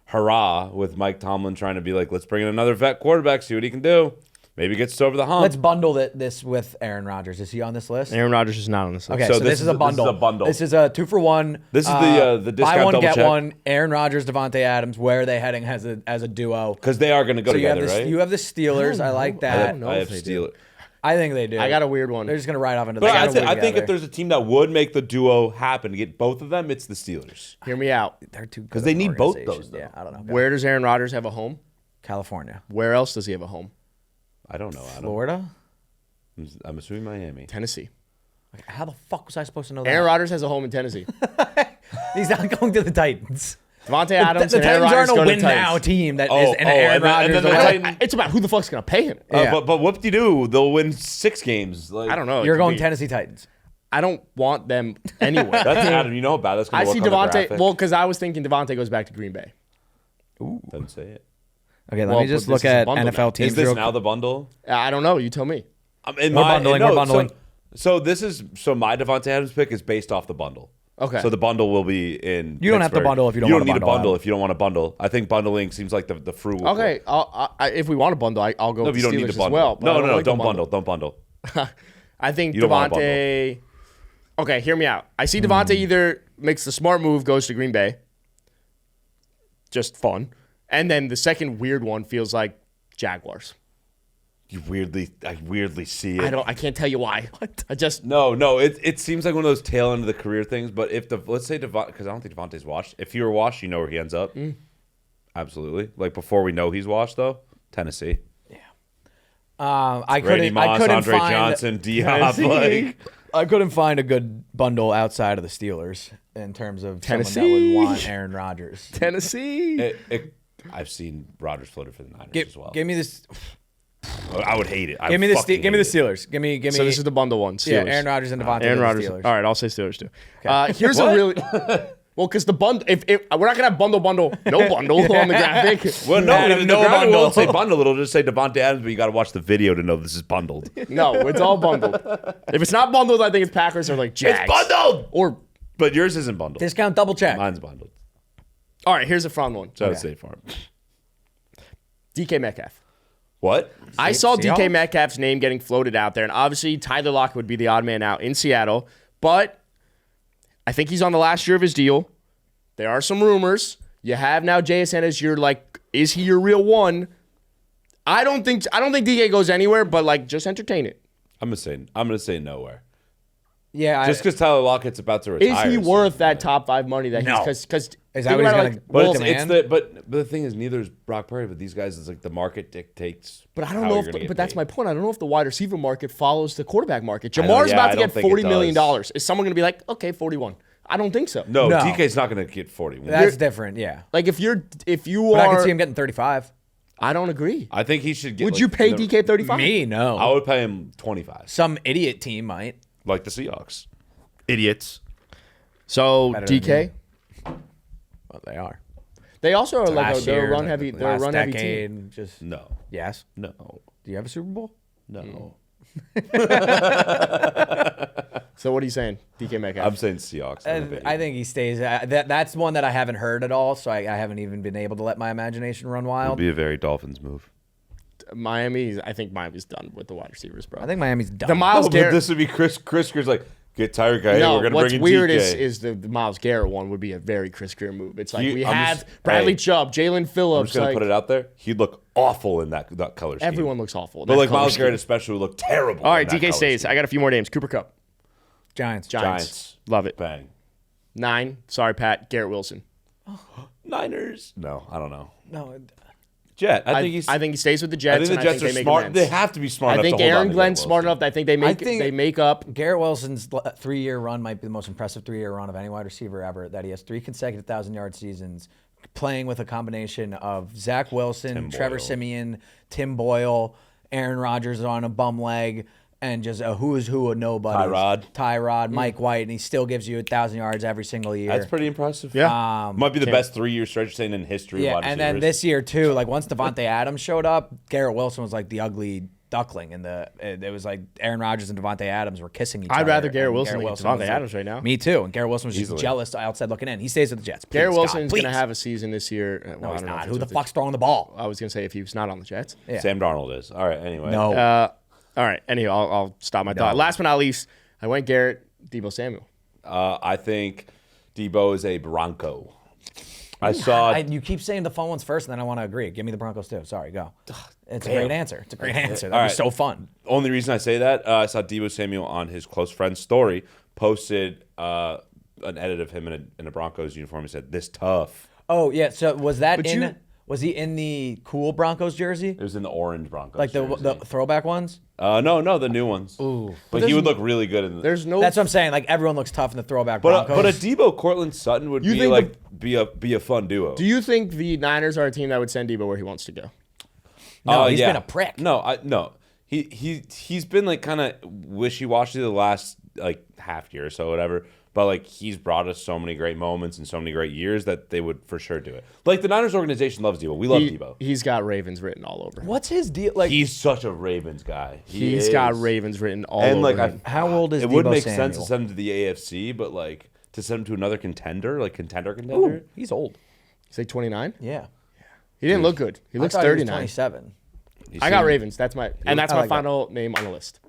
hurrah with Mike Tomlin trying to be like, let's bring in another vet quarterback, see what he can do. Maybe he gets over the hump. Let's bundle this with Aaron Rodgers. Is he on this list? Aaron Rodgers is not on this list. Okay, so this is a bundle. This is a 2-for-1. This is the discount buy one, double get check. one. Aaron Rodgers, Devontae Adams. Where are they heading as a duo? Because they are going to go together, right? You have the Steelers. I like that. I have Steelers. I think they do. I got a weird one. They're just going to ride off into the But I think if there's a team that would make the duo happen to get both of them, it's the Steelers. Hear me out. They're too good. Because they need both those, though. Yeah, I don't know. Where does Aaron Rodgers have a home? California. Where else does he have a home? I don't know. Florida? I'm assuming Miami. Tennessee. How the fuck was I supposed to know that? Aaron Rodgers has a home in Tennessee. He's not going to the Titans. Devontae Adams The and Aaron Titans Rodgers aren't go a to win the Titans. now team that is an Aaron Rodgers. It's about who the fuck's going to pay him. Yeah. But whoop-de-doo, they'll win 6 games. I don't know. You're going Tennessee Titans. I don't want them anywhere. That's Adam. You know how bad that's going I to see look on the Devontae. graphic? Well, because I was thinking Devontae goes back to Green Bay. Ooh. Doesn't say it. Okay, let me just look at NFL teams. Is this now the bundle? I don't know. You tell me. We're bundling. So my Devontae Adams pick is based off the bundle. Okay. So the bundle will be in. You don't have to bundle if you don't want to bundle. You don't need a bundle if you don't want to bundle. I think bundling seems like the frugal. Okay. If we want to bundle, I'll go. No, with you the don't need Steelers to bundle. as well. No, don't bundle. Don't bundle. I think You don't wanna Devontae. Okay, hear me out. I see Devontae either makes the smart move, goes to Green Bay. Just fun. And then the second weird one feels like Jaguars. I weirdly see it. I can't tell you why. I just No. It seems like one of those tail end of the career things. But if let's say because I don't think Devontae's washed. If you were washed, you know where he ends up. Absolutely. Like before we know he's washed though, Tennessee. Yeah. I Randy Moss, couldn't Andre find Johnson, Diop. I couldn't find a good bundle outside of the Steelers in terms of Tennessee. someone that would want Aaron Rodgers. Tennessee. I've seen Rodgers floated for the Niners as well. Give me this. I would hate it. Give me the Steelers. Give me. So this is the bundle one. Steelers. Yeah, Aaron Rodgers and Devontae. Aaron Rodgers. Steelers. All right, I'll say Steelers too. Here's a really well because the bundle. If we're not gonna have bundle, no bundle on the graphic. Well, no, no graphic bundle. won't say bundle. It'll just say Devontae Adams, but you got to watch the video to know this is bundled. No, it's all bundled. If it's not bundled, I think it's Packers or like Jags. It's bundled. But yours isn't bundled. Discount double check. Mine's bundled. All right, here's a fun one. So I would say farm. DK Metcalf. What? I saw Seahawks? DK Metcalf's name getting floated out there, and obviously Tyler Lockett would be the odd man out in Seattle, but I think he's on the last year of his deal. There are some rumors. You have now JSN as your is he your real one? I don't think DK goes anywhere, but just entertain it. I'm gonna say nowhere. Yeah, Just because Tyler Lockett's about to retire. Is he worth that top 5 money that No. he's because Is that what he's gonna? But demand? but the thing is, neither is Brock Purdy. But these guys, it's like the market dictates. But I don't how know you're if gonna get but that's paid. my point. I don't know if the wide receiver market follows the quarterback market. know, Jamar's yeah, about I to don't get think it $40 million. does. Is someone going to be like, okay, 41? I don't think so. No, No. DK's not going to get 40. That's different. Yeah, Like if you but I are, can see him getting 35. I don't agree. I think he should get. Would you pay DK 35? Me, no. I would pay him 25, Some idiot team might. like the Seahawks. Idiots. So Better than DK, Well, they are. they also are Last they're year, a run heavy. They're a last run heavy team. decade. Just No, yes. no, Do you have a Super Bowl? no. So what are you saying, DK Metcalf? I'm saying Seahawks. I think he stays. That's one that I haven't heard at all, so I haven't even been able to let my imagination run It'd wild. be a very Dolphins move. I think Miami's done with the wide receivers, bro. I think Miami's done. the Myles No, but Garrett. this would be Chris Greer's like, get Tyreek Hill. No, We're gonna what's bring in weird DK. is the Myles Garrett one would be a very Chris Greer move. It's like You- we I'm have just- Bradley hey, Chubb, Jalen I'm Phillips. just gonna put it out there. He'd look awful in that color scheme. Everyone looks awful. in But that like color Myles scheme. Garrett especially would look terrible. All in right, that DK color stays. scheme. I got a few more names. Cooper Kupp. Giants. Giants. Love it. Bang. 9. Sorry, Pat. Garrett Wilson. Niners. No, I don't know. No, Jet. I think he stays with the Jets. I think the and Jets I are think they smart. Make They amends. have to be smart I enough think to hold on Aaron to Glenn's Garrett smart Wilson. enough that I think they make up. Garrett Wilson's 3-year run might be the most impressive 3-year run of any wide receiver ever. That he has 3 consecutive 1,000-yard seasons, playing with a combination of Zach Wilson, Tim Trevor Boyle. Siemian, Tim Boyle, Aaron Rodgers on a bum leg, and just a who's who of nobody. Tyrod, Mike White, and he still gives you 1,000 yards every single year. That's pretty impressive. Yeah. Might be the best 3-year stretch saying in history. Yeah, of wide and then receivers. this year too, like once Devontae Adams showed up, Garrett Wilson was like the ugly duckling, and it was like Aaron Rodgers and Devontae Adams were kissing each other. I'd rather Garrett Wilson Garrett than Devontae Adams right now. Me too. And Garrett Wilson was just jealous outside looking in. He stays with the Jets. Please, Garrett Wilson's going to have a season this year. No, he's not. Who the fuck's throwing the ball? I was going to say if he was not on the Jets. Yeah. Sam Darnold is. All right, anyway. No. All right, anyway, I'll stop my thought. Last but not least, I went Garrett, Deebo Samuel. I think Deebo is a Bronco. I saw. You keep saying the fun ones first, and then I want to agree. Give me the Broncos too. Sorry, go. It's a great answer. It's a great answer. That was so fun. Only reason I say that, I saw Deebo Samuel on his close friend's story posted an edit of him in a Broncos uniform. He said, "This tough." Oh yeah. So was that was he in the cool Broncos jersey? It was in the orange Broncos. Like the throwback ones? No, the new ones. Ooh. But he would look really good in the. There's no. That's what I'm saying. Like everyone looks tough in the throwback Broncos. But a Deebo Cortland Sutton would be a fun duo. Do you think the Niners are a team that would send Deebo where he wants to go? No, he's been a prick. No. He's been like kind of wishy-washy the last like half year or so, whatever. But like he's brought us so many great moments and so many great years that they would for sure do it. Like the Niners organization loves Deebo. We love Deebo. He's got Ravens written all over. What's his deal? Like he's such a Ravens guy. He's got Ravens written all over. And like him. How old is Deebo It would make Samuel? sense to send him to the AFC, but like to send him to another contender, like contender. Ooh, he's old. He's like 29. Yeah. He didn't look good. He looks I thought 39. He was 27. I got Ravens. That's my final name on the list.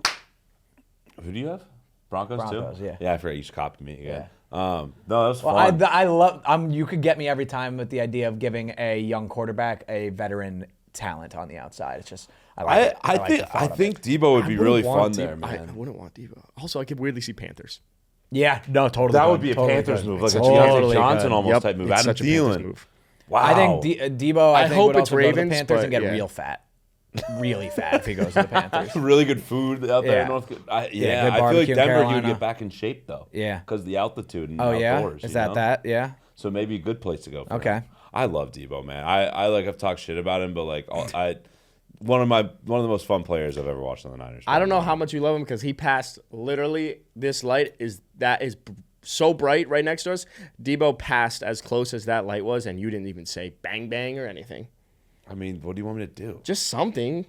Who do you have? Broncos too? Yeah. Yeah, I forgot you just copied me again. Yeah. No, that was fun. I love. You could get me every time with the idea of giving a young quarterback a veteran talent on the outside. It's just I think Deebo would be really fun there, man. I wouldn't want Deebo. Also, I could weirdly see Panthers. Yeah, no, totally. That would be a Panthers move, like a Deontay Johnson almost type move. Adam Thielen. Wow. I think Deebo. I think hope would it's also go to Ravens, the Panthers and but get real fat. Really fat if he goes to the Panthers. Really good food out there. Yeah. I good feel like barbecue in Denver he would Carolina. get back in shape though. Yeah. Because the altitude and Oh outdoors. yeah, is that? Yeah. So maybe a good place to go. For Okay. him. I love Deebo, man. I like I've talked shit about him, but like one of the most fun players I've ever watched on the Niners. I don't know how much you love him because he passed literally this light is so bright right next to us. Deebo passed as close as that light was, and you didn't even say bang bang or anything. I mean, what do you want me to do? Just something.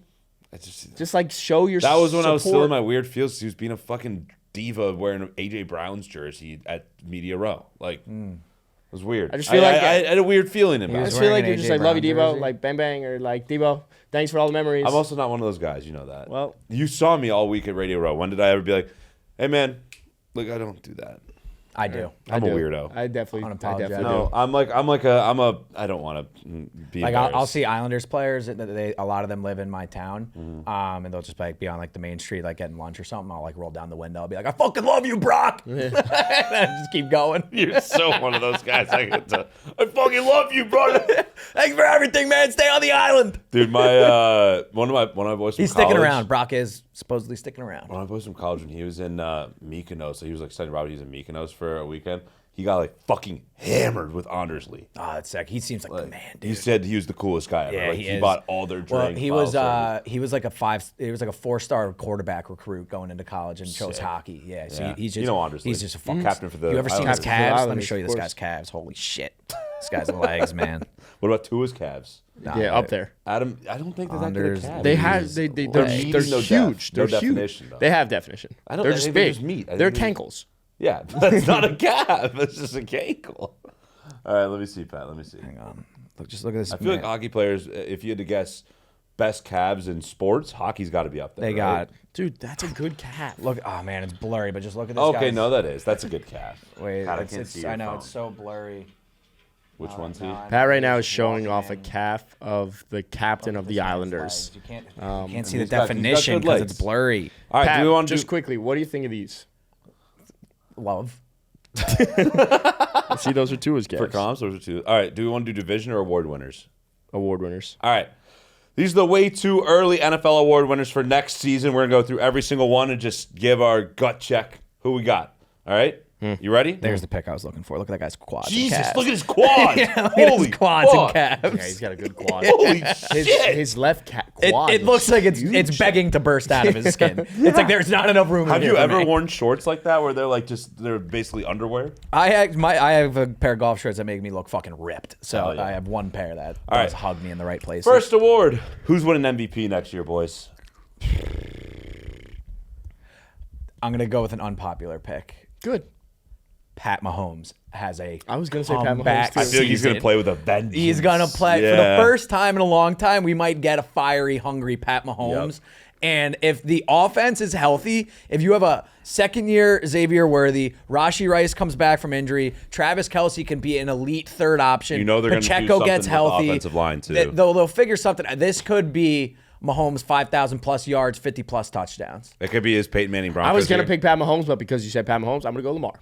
Just like show your. That was when support. I was still in my weird feels. He was being a fucking diva wearing an AJ Brown's jersey at Media Row. Like, it was weird. I just feel like I had a weird feeling about I it. just feel like you're AJ just like love you, Brown Deebo, jersey. like bang bang or like Deebo. Thanks for all the memories. I'm also not one of those guys. You know that. Well, you saw me all week at Radio Row. When did I ever be like, hey man, look, I don't do that. I do. I'm a weirdo. I definitely Unapologetic. No, I don't want to be Like embarrassed. I'll see Islanders players. A lot of them live in my town, and they'll just like be on like the main street, like getting lunch or something. I'll like roll down the window. I'll be like, "I fucking love you, Brock." And I just keep going. You're so one of those guys. I fucking love you, brother. Thanks for everything, man. Stay on the island, Dude, my one of my boys from He's college, sticking around. Brock is supposedly sticking around. One of my boys from college, when he was in Mykonos, so he was like studying Robert. He was in Mykonos for a weekend. He got like fucking hammered with Anders Lee. Oh, that's sick. He seems like the man, dude. He said he was the coolest guy ever. Yeah, like, he he is. bought all their drinks. Well, he was like a 4-star quarterback recruit going into college and chose hockey. Yeah, so he's just Anders Lee. he's just a fucking captain for the. You ever seen his Islanders. calves? Let me Islanders, show you of this course. guy's calves. Holy shit, this guy's legs, man. What about Tua's calves? yeah, up there. Adam, I don't think they're that Anders, good at calves. They have they're no huge. depth, no They're huge. definition, though. They have definition. I don't- They're I just think they're big. just meat. I They're think cankles. Yeah, that's not a calf. That's just a cankle. All right, let me see, Pat. Let me see. Hang on. Look at this. I feel like hockey players, if you had to guess best calves in sports, hockey's got to be up there. They right? got. Dude, that's a good calf. Look, oh man, it's blurry, but just look at this. Okay, guy's- no, that's a good calf. Wait, God, I it's, can't it's, see your I know phone. it's so blurry. Which one's he? no, I'm- Pat right now is Just showing walking off a in. calf of the captain of the This man's Islanders. legs. You can't see the he's got good definition because legs. it's blurry. All right, Pat, do we want to just quickly, what do you think of these? Love. See, those are two as for calves. comps? Those are two. All right, do we want to do division or award winners? Award winners. All right. These are the way too early NFL award winners for next season. We're going to go through every single one and just give our gut check who we got. All right? You ready? There's the pick I was looking for. Look at that guy's quads. Jesus, and calves. look at his quads. Yeah, look at Holy his quads fuck. and calves. Yeah, he's got a good quad. Holy shit. His left quad. It looks like it's begging to burst out of his skin. It's like there's not enough room. Have in here you for ever me. worn shorts like that where they're basically underwear? I have a pair of golf shorts that make me look fucking ripped. So Oh, yeah. I have one pair that All does right. hug me in the right places. First award. Who's winning MVP next year, boys? I'm going to go with an unpopular pick. Good. Pat Mahomes has I was going to say Pat Mahomes too. I feel like he's going to play with a vengeance. He's going to play for the first time in a long time. We might get a fiery, hungry Pat Mahomes. Yep. And if the offense is healthy, if you have a second-year Xavier Worthy, Rashee Rice comes back from injury, Travis Kelce can be an elite third option. You know they're going to do something gets healthy. With the offensive line too. They'll figure something. This could be Mahomes 5,000 plus yards, 50 plus touchdowns. It could be his Peyton Manning Broncos. I was going to pick Pat Mahomes, but because you said Pat Mahomes, I'm going to go Lamar.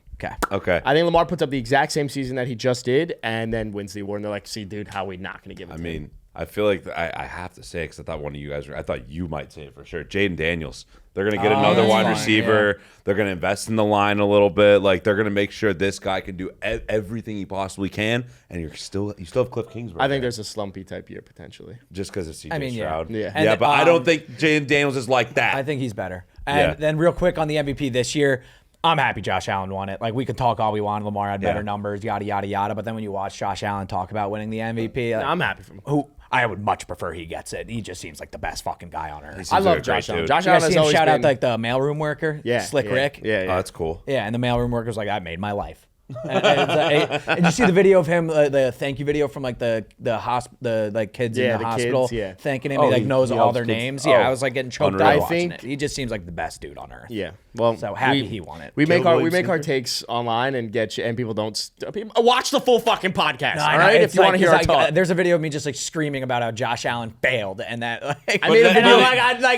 Okay. I think Lamar puts up the exact same season that he just did and then wins the award. And they're like, see, dude, how are we not going to give it to him? I feel like I have to say it because I thought one of you guys I thought you might say it for sure. Jayden Daniels. They're going to get another wide receiver. Yeah. They're going to invest in the line a little bit. Like, they're going to make sure this guy can do everything he possibly can. And you still have Cliff Kingsbury. I think there's a slumpy type year potentially. Just because of CJ Stroud. Yeah, but I don't think Jayden Daniels is like that. I think he's better. And then real quick on the MVP this year, I'm happy Josh Allen won it. Like, we could talk all we want. Lamar had better numbers, yada, yada, yada. But then when you watch Josh Allen talk about winning the MVP, I'm happy for him. Who I would much prefer he gets it. He just seems like the best fucking guy on earth. I love Josh Allen. Josh Allen has always shout been... out like the mailroom worker, Slick Rick. Yeah. Oh, that's cool. Yeah, and the mailroom worker was like, "I made my life." And you see the video of him, the thank you video from like the kids in the hospital thanking him. He knows all their names. I was like getting choked up watching it. He just seems like the best dude on earth. Yeah, well, so happy he won it. We make our takes online and people don't watch the full fucking podcast. All right, if you want to hear our talk. There's a video of me just like screaming about how Josh Allen failed, and that I made a video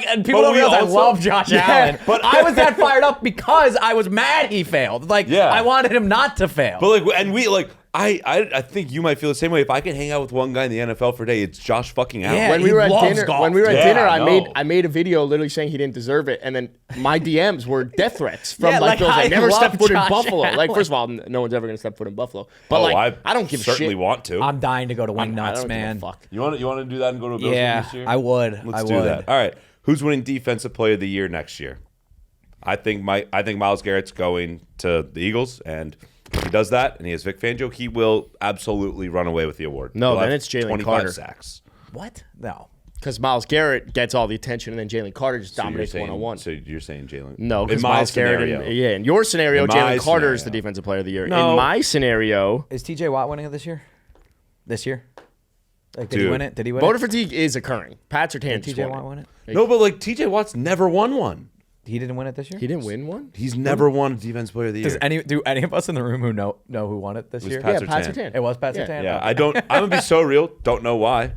and people don't realize I love Josh Allen, but I was that fired up because I was mad he failed. I wanted him not to fail. But I think you might feel the same way. If I could hang out with one guy in the NFL for a day, it's Josh fucking Allen. Yeah, when we were at dinner, I made a video literally saying he didn't deserve it, and then my DMs were death threats from girls that never stepped foot in Buffalo. Like, first of all, no one's ever gonna step foot in Buffalo. But I don't give a shit. Certainly want to. I'm dying to go to Wingnuts, man. You want to do that and go to a Bills game this year? I would. Let's do that. All right. Who's winning Defensive Player of the Year next year? I think Myles Garrett's going to the Eagles, and if he does that and he has Vic Fangio, he will absolutely run away with the award. No, then it's Jalen Carter. Sacks. What? No. Because Myles Garrett gets all the attention, and then Jalen Carter just dominates one-on-one. So you're saying Jalen? No, because Myles Garrett. In your scenario, Jalen Carter is the Defensive Player of the Year. No. In my scenario, is T.J. Watt winning it this year? Did he win it? Voter fatigue is occurring. Pat Surtain. Did T.J. Watt win it? No, but T.J. Watt's never won one. He didn't win it this year? He didn't win one? He's never won a Defensive Player of the Year. Do any of us in the room who know who won it this year? Pat Surtain. It was Pat Surtain? Yeah, I'm going to be so real. Don't know why.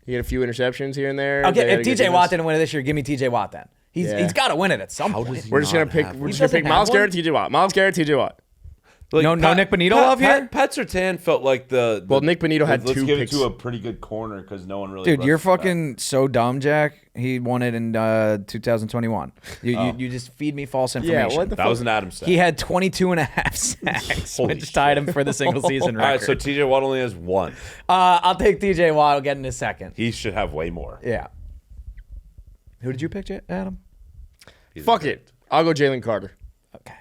He had a few interceptions here and there. Okay, if T.J. Watt didn't win it this year, give me T.J. Watt then. He's got to win it at some point. We're just going to pick Myles Garrett, T.J. Watt. Myles Garrett, T.J. Watt. No Nick Bonito love here? Pat Surtain felt like Nick Bonito had 2 picks. Let's give it to a pretty good corner because no one really. Dude, you're fucking so dumb, Jack. He won it in 2021. You just feed me false information. Yeah, what the fuck? That was an Adam stat. He had 22.5 sacks, which tied him for the single season record. All right, so T.J. Watt only has 1. I'll take T.J. Watt. I'll get in a second. He should have way more. Yeah. Who did you pick, Adam? Fuck it. I'll go Jalen Carter. Okay.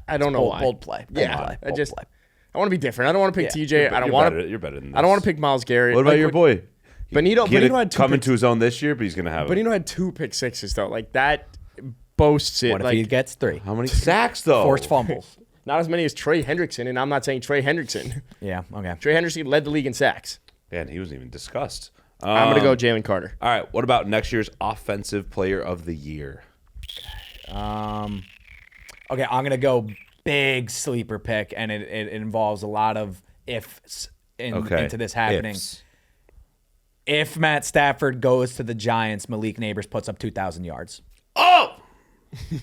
I don't know why. Bold play. I want to be different. I don't want to pick TJ. I don't want to. You're better than this. I don't want to pick Myles Garrett. What about your boy? Benito had 2 come into his own this year, but he's gonna have. Benito had 2 pick sixes though. Like that boasts it. What if he gets 3? How many sacks though? Forced fumbles. Not as many as Trey Hendrickson, and I'm not saying Trey Hendrickson. Yeah. Okay. Trey Hendrickson led the league in sacks. Yeah, and he wasn't even discussed. I'm gonna go Jalen Carter. All right. What about next year's Offensive Player of the Year? Okay, I'm gonna go big sleeper pick, and it involves a lot of ifs into this happening. If Matt Stafford goes to the Giants, Malik Neighbors puts up 2,000 yards. Oh!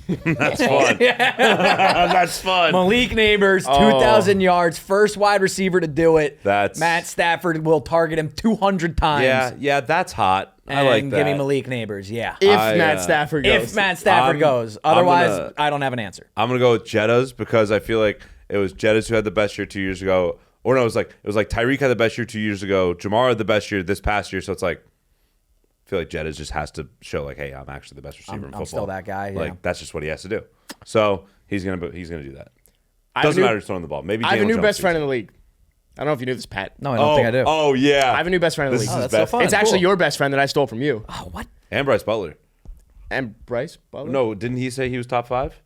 That's fun. That's fun. Malik Neighbors, 2,000 yards, first wide receiver to do it. Matt Stafford will target him 200 times. Yeah, that's hot. I like that. Give me Malik Neighbors, yeah. If Matt Stafford goes. If Matt Stafford goes. Otherwise, I don't have an answer. I'm going to go with Jetta's because I feel like it was Jetta's who had the best year 2 years ago. Or no, it was like Tyreek had the best year 2 years ago. Jamar had the best year this past year. So it's like, I feel like Jetta's just has to show like, hey, I'm actually the best receiver in football. I'm still that guy. Yeah. Like that's just what he has to do. So he's gonna do that. Doesn't matter who's throwing the ball. Maybe I have a new best friend in the league. I don't know if you knew this, Pat. No, I don't think I do. Oh yeah, I have a new best friend in the league. That's so fun. It's actually your best friend that I stole from you. Oh, what? And Bryce Butler. And Bryce Butler? No, didn't he say he was top 5?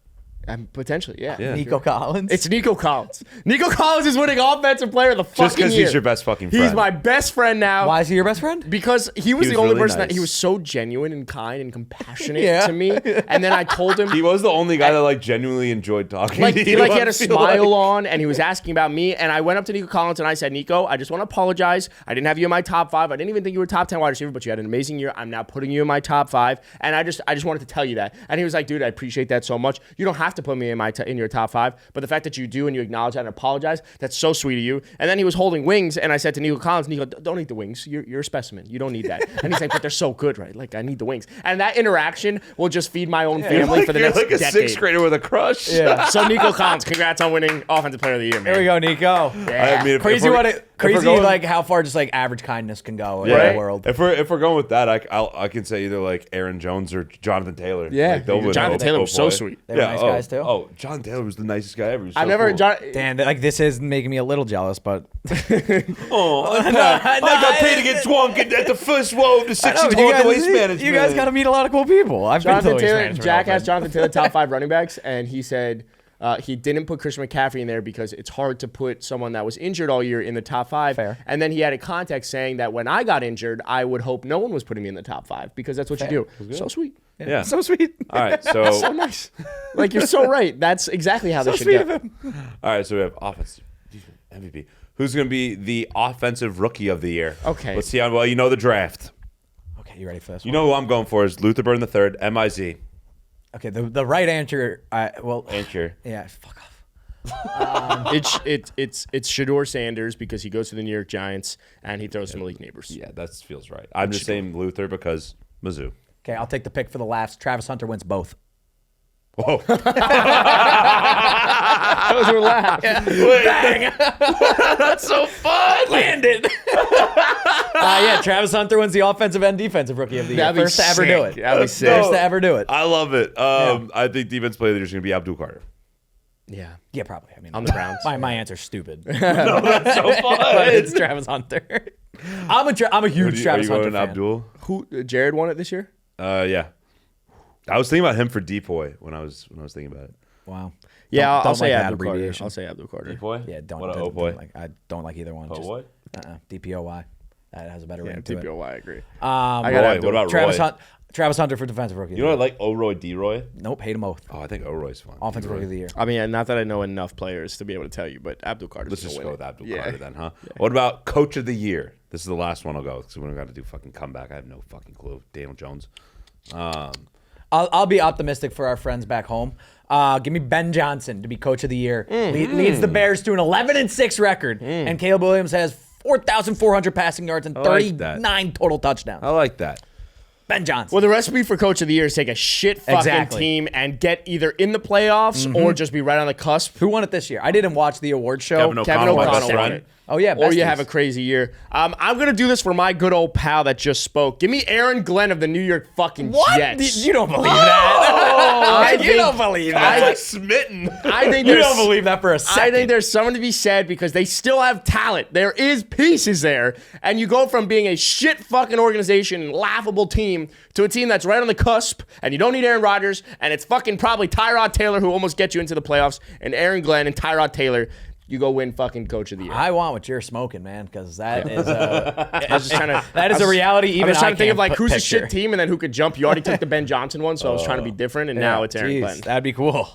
Potentially, yeah. Nico Collins. It's Nico Collins. Nico Collins is winning Offensive Player of the fucking year. Just because he's your best fucking friend. He's my best friend now. Why is he your best friend? Because he was the only really person nice. that he was so genuine and kind and compassionate to me. And then I told him He was the only guy that like genuinely enjoyed talking like, to he you. had a I feel smile like. on, and he was asking about me. And I went up to Nico Collins and I said, Nico, I just want to apologize. I didn't have you in my top 5. I didn't even think you were top 10 wide receiver, but you had an amazing year. I'm now putting you in my top 5, and I just wanted to tell you that. And he was like, dude, I appreciate that so much. You don't have to put me in your top 5, but the fact that you do and you acknowledge that and apologize, that's so sweet of you. And then he was holding wings, and I said to Nico Collins, Nico, don't eat the wings. You're a specimen. You don't need that. And he's like, but they're so good, right? Like, I need the wings. And that interaction will just feed my own family for the next like a decade. 6th grader with a crush. Yeah. So Nico Collins, congrats on winning Offensive Player of the Year, man. There we go, Nico. I mean, Crazy we're going- like how far just like average kindness can go in Yeah. the world. If we're going with that, I can say either like Aaron Jones or Jonathan Taylor. Yeah, Like, they'll win Jonathan both- Taylor both was so play. sweet. They were nice guys, too. Oh, Jonathan Taylor was the nicest guy ever. He was I've so never cool. Damn, like this is making me a little jealous, but Oh, I got paid to get drunk at the first row of the 60 to waste management. you guys got to meet a lot of cool people. I've been Jonathan to waste Taylor, management Jack all asked the Jonathan Taylor top 5 running backs, and he said he didn't put Christian McCaffrey in there because it's hard to put someone that was injured all year in the top 5. Fair. And then he had a context saying that when I got injured, I would hope no one was putting me in the top 5 because that's what you do. So sweet. Yeah. So sweet. All right, So so nice. Like, you're so right. That's exactly how So they should sweet go. of him. all right, so we have offensive MVP. Who's going to be the offensive rookie of the year? Okay. Let's see how well you know the draft. Okay, you ready for this? You know who I'm going for is Luther Burden III, MIZ. Okay, the right answer. Answer. Yeah, fuck off. It's Shador Sanders because he goes to the New York Giants and he throws to Malik Neighbors. Yeah, that feels right. I'm just saying Luther because Mizzou. Okay, I'll take the pick for the laughs. Travis Hunter wins both. Whoa. Those were laughs. Bang! That's so fun. Landed. Yeah, Travis Hunter wins the offensive and defensive rookie of the year. That'd be First to ever sick. do it. That'd be sick. First to ever do it. I love it. I think defense player of the year is going to be Abdul Carter. Yeah. Yeah, probably. I mean, On the Browns. My answer's stupid. That's so fun. But it's Travis Hunter. I'm a huge Travis Are you Hunter going fan. Abdul? Who Jared won it this year? Yeah. I was thinking about him for Depoy when I was thinking about it. Wow. Yeah, Don't I'll say like that Abdul Carter. abbreviation. I'll say Abdul Carter. Depoy? Yeah, What a boy. I don't like either one. Boy? DPOY. That has a better Yeah, ring to it. DPOY, I agree. Roy. Abdul. What about Travis, Roy? Travis Hunter for defensive rookie. You know what I like? O-Roy, D-Roy? Nope, hate them both. Oh, I think O-Roy's fun. Offensive rookie of the year. I mean, not that I know enough players to be able to tell you, but Abdul Carter's Let's gonna just win go it. with Abdul Yeah. Carter then, huh? What about Coach of the Year? This is the last one I'll go because we don't got to do fucking comeback. I have no fucking clue. Daniel Jones. I'll be optimistic for our friends back home. Give me Ben Johnson to be coach of the year. Leads the Bears to an 11-6 record, and Caleb Williams has 4,400 passing yards and like that. 39 total touchdowns. I like that. Ben Johnson. Well, the recipe for Coach of the Year is take a shit fucking Exactly. team and get either in the playoffs or just be right on the cusp. Who won it this year? I didn't watch the award show. Kevin Kevin O'Connell, my O'Connell best won friend. it. Oh, yeah. Or you besties. have a crazy year. I'm going to do this for my good old pal that just spoke. Give me Aaron Glenn of the New York fucking What? Jets. You don't believe that? I You don't believe that. I'm smitten. I think You there's, don't believe that for a second. I think there's something to be said because they still have talent. There is pieces there. And you go from being a shit fucking organization and laughable team to a team that's right on the cusp and you don't need Aaron Rodgers and it's fucking probably Tyrod Taylor who almost gets you into the playoffs and Aaron Glenn and Tyrod Taylor. You go win fucking Coach of the Year. I want what you're smoking, man, because that is a I was just trying to. that is a reality. Even I was trying to think of like can't who's a picture. shit team and then who could jump. You already took the Ben Johnson one, so I was trying to be different, and now it's Aaron Jeez, Glenn. That'd be cool.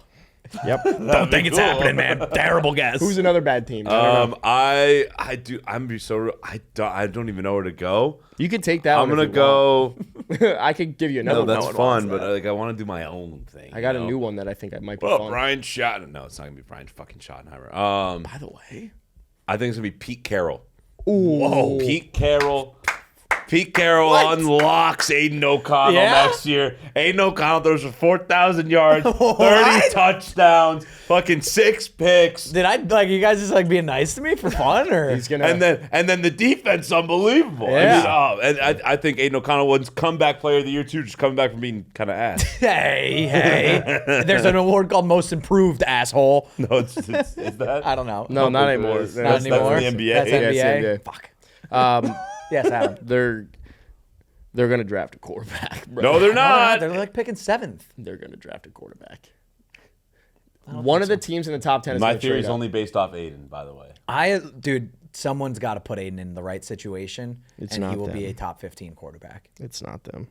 Yep. Don't think it's happening, man. Terrible guess. Who's another bad team? I don't know. I do. I'm be so. I don't even know where to go. You could take that. I'm one gonna if you go. want. I could give you another. No, that's one. fun, but like I want to do my own thing. I got you a know? new one that I think I might be Oh, fun. Brian Schottenheimer. No, it's not gonna be Brian fucking Schottenheimer. By the way, I think it's gonna be Pete Carroll. ooh, Whoa, Pete Carroll. Pete Carroll unlocks Aiden O'Connell Yeah? next year. Aiden O'Connell throws for 4,000 yards, 30 touchdowns, fucking 6 picks. Did I like you guys just like being nice to me for fun or? he's gonna. And then the defense, unbelievable. Yeah. And I think Aiden O'Connell wins comeback player of the year too, just coming back from being kind of ass. hey. There's an award called Most Improved, asshole. No, it's is that? I don't know. no, not anymore. That's- Not anymore. That's the NBA. That's Yeah, it's NBA. NBA. Fuck. Um, Yes, Adam. they're They're going to draft a quarterback, bro. No, they're not. They're like picking 7th. They're going to draft a quarterback. One of the teams in the top 10 is My theory is only based off Aiden, by the way. Dude, someone's got to put Aiden in the right situation, and he will be a top 15 quarterback. It's not them.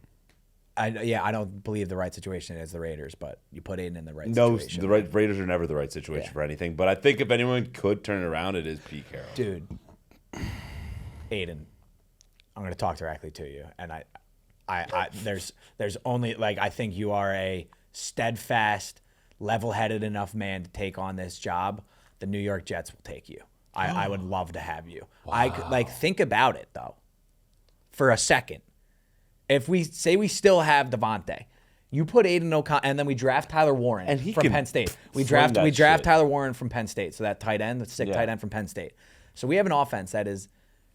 I don't believe the right situation is the Raiders, but you put Aiden in the right situation. No, the Raiders are never the right situation for anything. But I think if anyone could turn it around, it is Pete Carroll. Dude, Aiden, I'm going to talk directly to you, and there's only I think you are a steadfast, level-headed enough man to take on this job. The New York Jets will take you. I would love to have you. Wow. Think about it though, for a second. If we say we still have Devontae, you put Aiden O'Connell, and then we draft Tyler Warren from Penn State. We draft Tyler Warren from Penn State, so that tight end, the sick tight end from Penn State. So we have an offense that is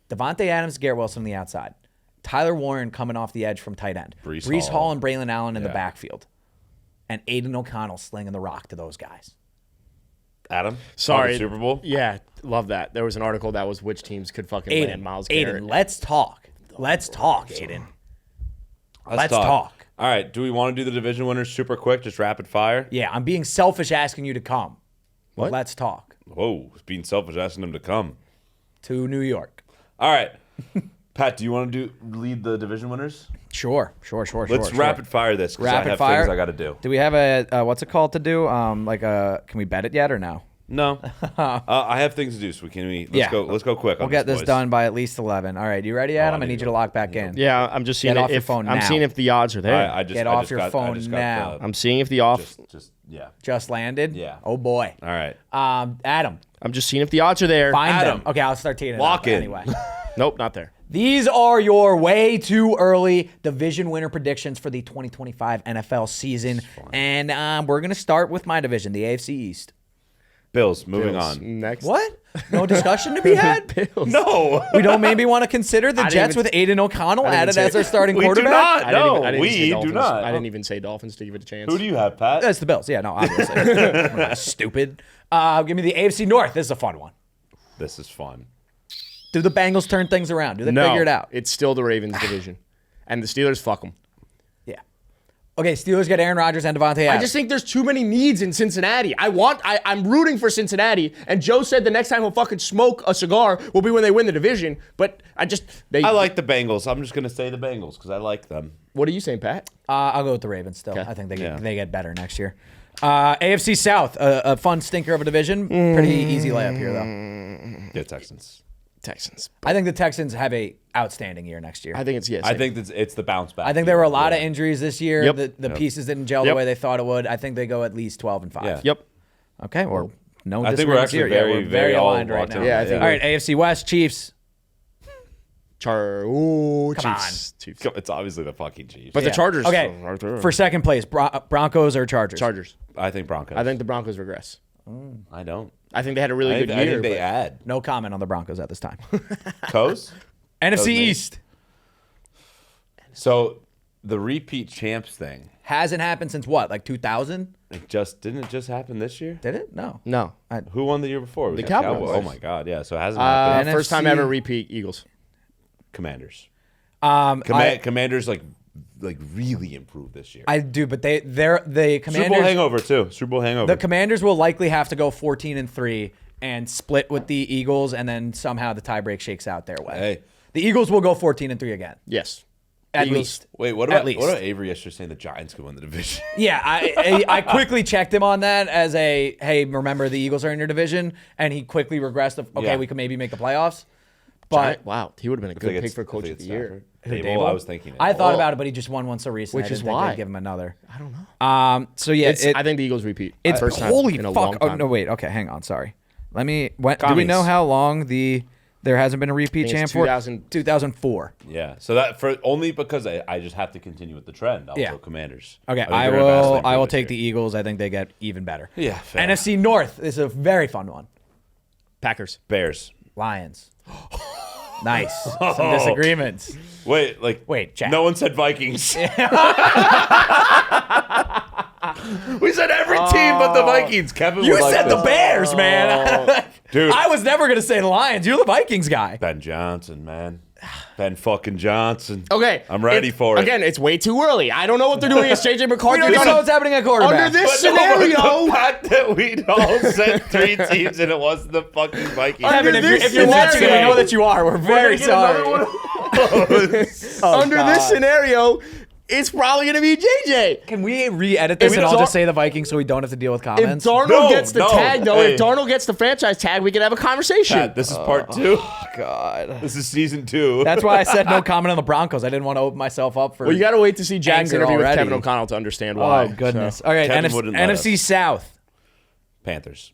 Devontae Adams, Garrett Wilson on the outside, Tyler Warren coming off the edge from tight end, Breece Hall and Braylon Allen in the backfield, and Aiden O'Connell slinging the rock to those guys. Adam? Sorry. Super Bowl? Yeah, love that. There was an article that was which teams could fucking land Myles Garrett. Aiden, let's talk. Let's talk, Aiden. Let's talk. All right. Do we want to do the division winners super quick, just rapid fire? Yeah, I'm being selfish asking you to come. What? Let's talk. Whoa, being selfish asking them to come. To New York. All right. Pat, do you want to lead the division winners? Sure. Let's rapid fire this because I have things I got to do. Do we have a what's it called to do? Can we bet it yet or no? No. I have things to do, so let's go quick. We'll get this done by at least 11. All right, you ready, Adam? I need you to lock back in. Yeah, I'm just seeing off your phone now. I'm seeing if the odds are there. Get off your phone now. I'm seeing if the off just landed. Yeah. Oh boy. All right. Adam. I'm just seeing if the odds are there. Find them. Okay, I'll start teeing it Lock up in. anyway. Nope, not there. These are your way too early division winner predictions for the 2025 NFL season. And we're going to start with my division, the AFC East. Bills, moving on. Next. What? No discussion to be had? Bills. No. We don't maybe want to consider the Jets with Aiden O'Connell added as our starting quarterback? We do not. I didn't do not. I didn't even say Dolphins to give it a chance. Who do you have, Pat? That's the Bills. Yeah, no, obviously. Stupid. Give me the AFC North. This is a fun one. This is fun. Do the Bengals turn things around? Do they figure it out? It's still the Ravens division. And the Steelers, fuck them. Yeah. Okay, Steelers get Aaron Rodgers and Devontae Adams. I just think there's too many needs in Cincinnati. I'm rooting for Cincinnati, and Joe said the next time he'll fucking smoke a cigar will be when they win the division, but I like the Bengals. I'm just going to say the Bengals because I like them. What are you saying, Pat? I'll go with the Ravens still. Okay. I think they get better next year. AFC South, a fun stinker of a division. Pretty easy layup here, though. Yeah, Texans. I think the Texans have a outstanding year next year. I think it's I think it's the bounce back. I think there were a lot of injuries this year. Yep. The pieces didn't gel the way they thought it would. I think they go at least 12-5. Yeah. Yep. Okay, well, no I think we're actually we're very aligned right now. Yeah, I think all right, AFC West, Chiefs. Come Chiefs. It's obviously the fucking Chiefs. But the Chargers. Okay, for second place, Broncos or Chargers? Chargers. I think Broncos. I think the Broncos regress. I don't. I think they had a really good year. I think they add. No comment on the Broncos at this time. Coast? NFC East. So the repeat champs thing hasn't happened since what, like 2000? Didn't it just happen this year? Did it? No. Who won the year before? The Cowboys. Oh my God, yeah. So it hasn't happened. First time ever repeat Eagles. Commanders. Commanders like really improved this year. I do, but the Commanders Super Bowl hangover too. Super Bowl hangover. The Commanders will likely have to go 14-3 and split with the Eagles, and then somehow the tiebreak shakes out their way. Hey. The Eagles will go 14-3 again. Yes. At least. Wait, what about Avery yesterday saying the Giants could win the division? Yeah, I quickly checked him on that as hey, remember the Eagles are in your division, and he quickly regressed we could maybe make the playoffs. But wow, he would have been a good pick for coach of the year. Dable, I was thinking. I thought about it, but he just won one so recently. Which is why. Give him another. I don't know. So yeah, I think the Eagles repeat. It's first time holy in a fuck. long time. Oh no, wait. Okay, hang on. Sorry. Do we know how long there hasn't been a repeat champ for? 2004. Yeah. So that only because I just have to continue with the trend. I'll go Commanders. Okay, I will take the Eagles. I think they get even better. Yeah. Fair. NFC North is a very fun one. Packers. Bears. Lions. Nice. Some disagreements. Wait, Jack. No one said Vikings. We said every team but the Vikings. Kevin, you said the Bears, man. Dude, I was never gonna say the Lions. You're the Vikings guy. Ben Johnson, man. Ben fucking Johnson. Okay. I'm ready for it. Again, it's way too early. I don't know what they're doing against JJ McCarthy. We don't even know what's happening at quarterback. Under this But scenario, the fact that we all said 3 teams and it wasn't the fucking Vikings. Kevin, Under if you're this watching, we scenario- know that you are. We're very sorry. Under this scenario, it's probably going to be JJ. Can we re-edit this and I'll just say the Vikings so we don't have to deal with If comments? Darnold gets the tag, though, hey. if Darnold gets the franchise tag, we can have a conversation. Pat, this is part 2. God. This is season 2. That's why I said no comment on the Broncos. I didn't want to open myself up for. Well, you got to wait to see Jack's anger interview with already. Kevin O'Connell to understand why. Oh, goodness. So. All right, Kevin wouldn't let NFC us. South. Panthers.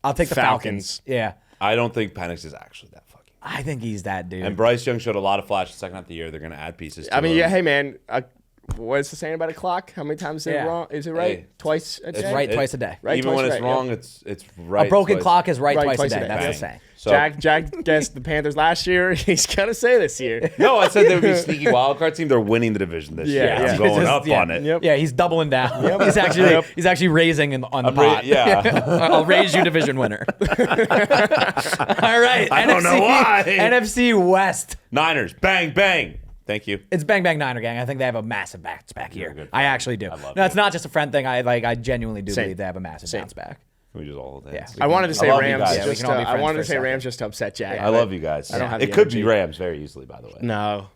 I'll take the Falcons. Falcons. Yeah. I don't think Penix is actually that fucking. I think he's that dude. And Bryce Young showed a lot of flash the second half of the year. They're going to add pieces to I mean, him. yeah, hey, man. What's the saying about a clock? How many times is it Yeah. wrong? Is it right? Hey, Twice a day? It's right twice a day. Right, Even twice when a it's day, wrong, yeah. it's right. A broken twice. clock is right, Right, twice a twice a day. day. That's Bang. the saying. So, Jack guessed the Panthers last year. He's going to say this year. no, I said they would be a sneaky wild card team. They're winning the division this year. Yeah. I'm going Just- up on it. Yep. Yeah, he's doubling down. He's actually raising on the pot. Yeah. I'll raise you division winner. All right. I don't know why. NFC West. Niners, bang, bang. Thank you. It's Bang Bang Niner Gang. I think they have a massive bounce back here. good I friend. actually do. I love No, it's you. not just a friend thing. I genuinely do Same. believe they have a massive Same. bounce back. We just all Yeah. I wanted to say love you Rams. guys. Yeah, we Just, can all be I friends wanted for to a say second. Rams just to upset Jack. I love you guys. I don't have it the could be energy. Rams very easily, by the way. No.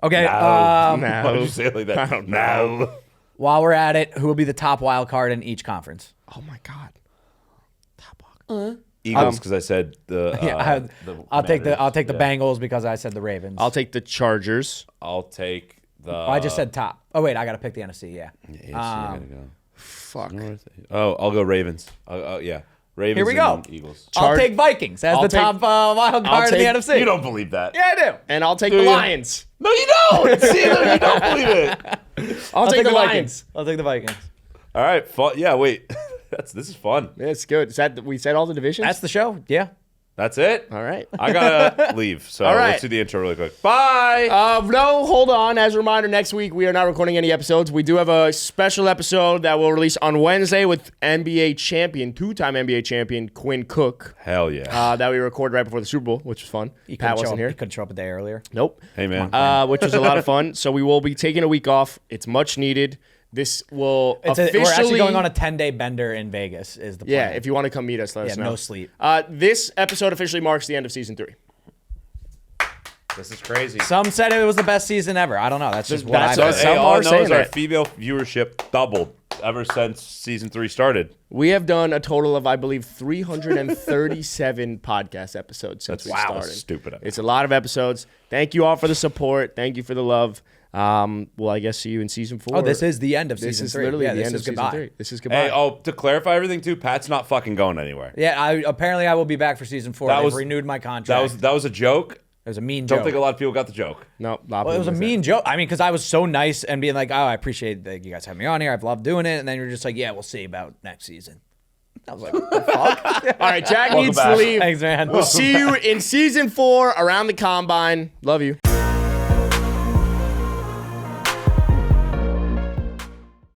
Okay. No. No. Why did you say it like that? I don't No. While we're at it, who will be the top wild card in each conference? Oh, my God. Top walk. Eagles, because I said the. I'll take the Commanders. Yeah. Bengals because I said the Ravens. I'll take the Chargers. I'll take the. I just said top. Oh wait, I got to pick the NFC. Yeah. AFC, I gotta go. Fuck. Oh, I'll go Ravens. Yeah, Ravens. Here we and go. then Eagles. I'll take Vikings as I'll the take- top wild card in the take- NFC. You don't believe that? Yeah, I do. And I'll take Do the you? Lions. No, you don't. See, look, you don't believe it. I'll take the Vikings. Lions. I'll take the Vikings. All right. Yeah. Wait. This is fun. Yeah, it's good. Is that we said all the divisions? That's the show. Yeah. That's it. all right. I gotta leave. So All right. let's do the intro really quick. Bye. No, hold on. As a reminder, next week we are not recording any episodes. We do have a special episode that will release on Wednesday with NBA champion, two-time NBA champion Quinn Cook. Hell yeah. That we recorded right before the Super Bowl, which was fun. Pat wasn't He here. couldn't show up a day earlier. Nope. Hey man. Which was a lot of fun. So we will be taking a week off. It's much needed. This will officially. We're actually going on a 10-day bender in Vegas. Is the plan. Yeah, if you want to come meet us, let us know. no sleep. This episode officially marks the end of season 3. This is crazy. Some said it was the best season ever. I don't know. That's just what That's I what said. some Hey, all I are know saying is our that. female viewership doubled ever since season 3 started. We have done a total of, I believe, 337 podcast episodes since we started. Stupid. It's a lot of episodes. Thank you all for the support. Thank you for the love. Well, I guess see you in season 4. Oh, this is the end of This season is 3. literally yeah, the this end is of season goodbye. 3. This is goodbye. Hey, to clarify everything too, Pat's not fucking going anywhere. Yeah, apparently I will be back for season 4. They've renewed my contract. That was a joke. It was a mean Don't joke. think a lot of people got the joke. No, Well, it was a mean joke. I mean, because I was so nice and being like, oh, I appreciate that you guys have me on here. I've loved doing it. And then you're just like, yeah, we'll see about next season. I was like, what the fuck? All right, Jack Welcome needs back. to leave. Thanks, man. We'll see you in season 4 around the combine. Love you.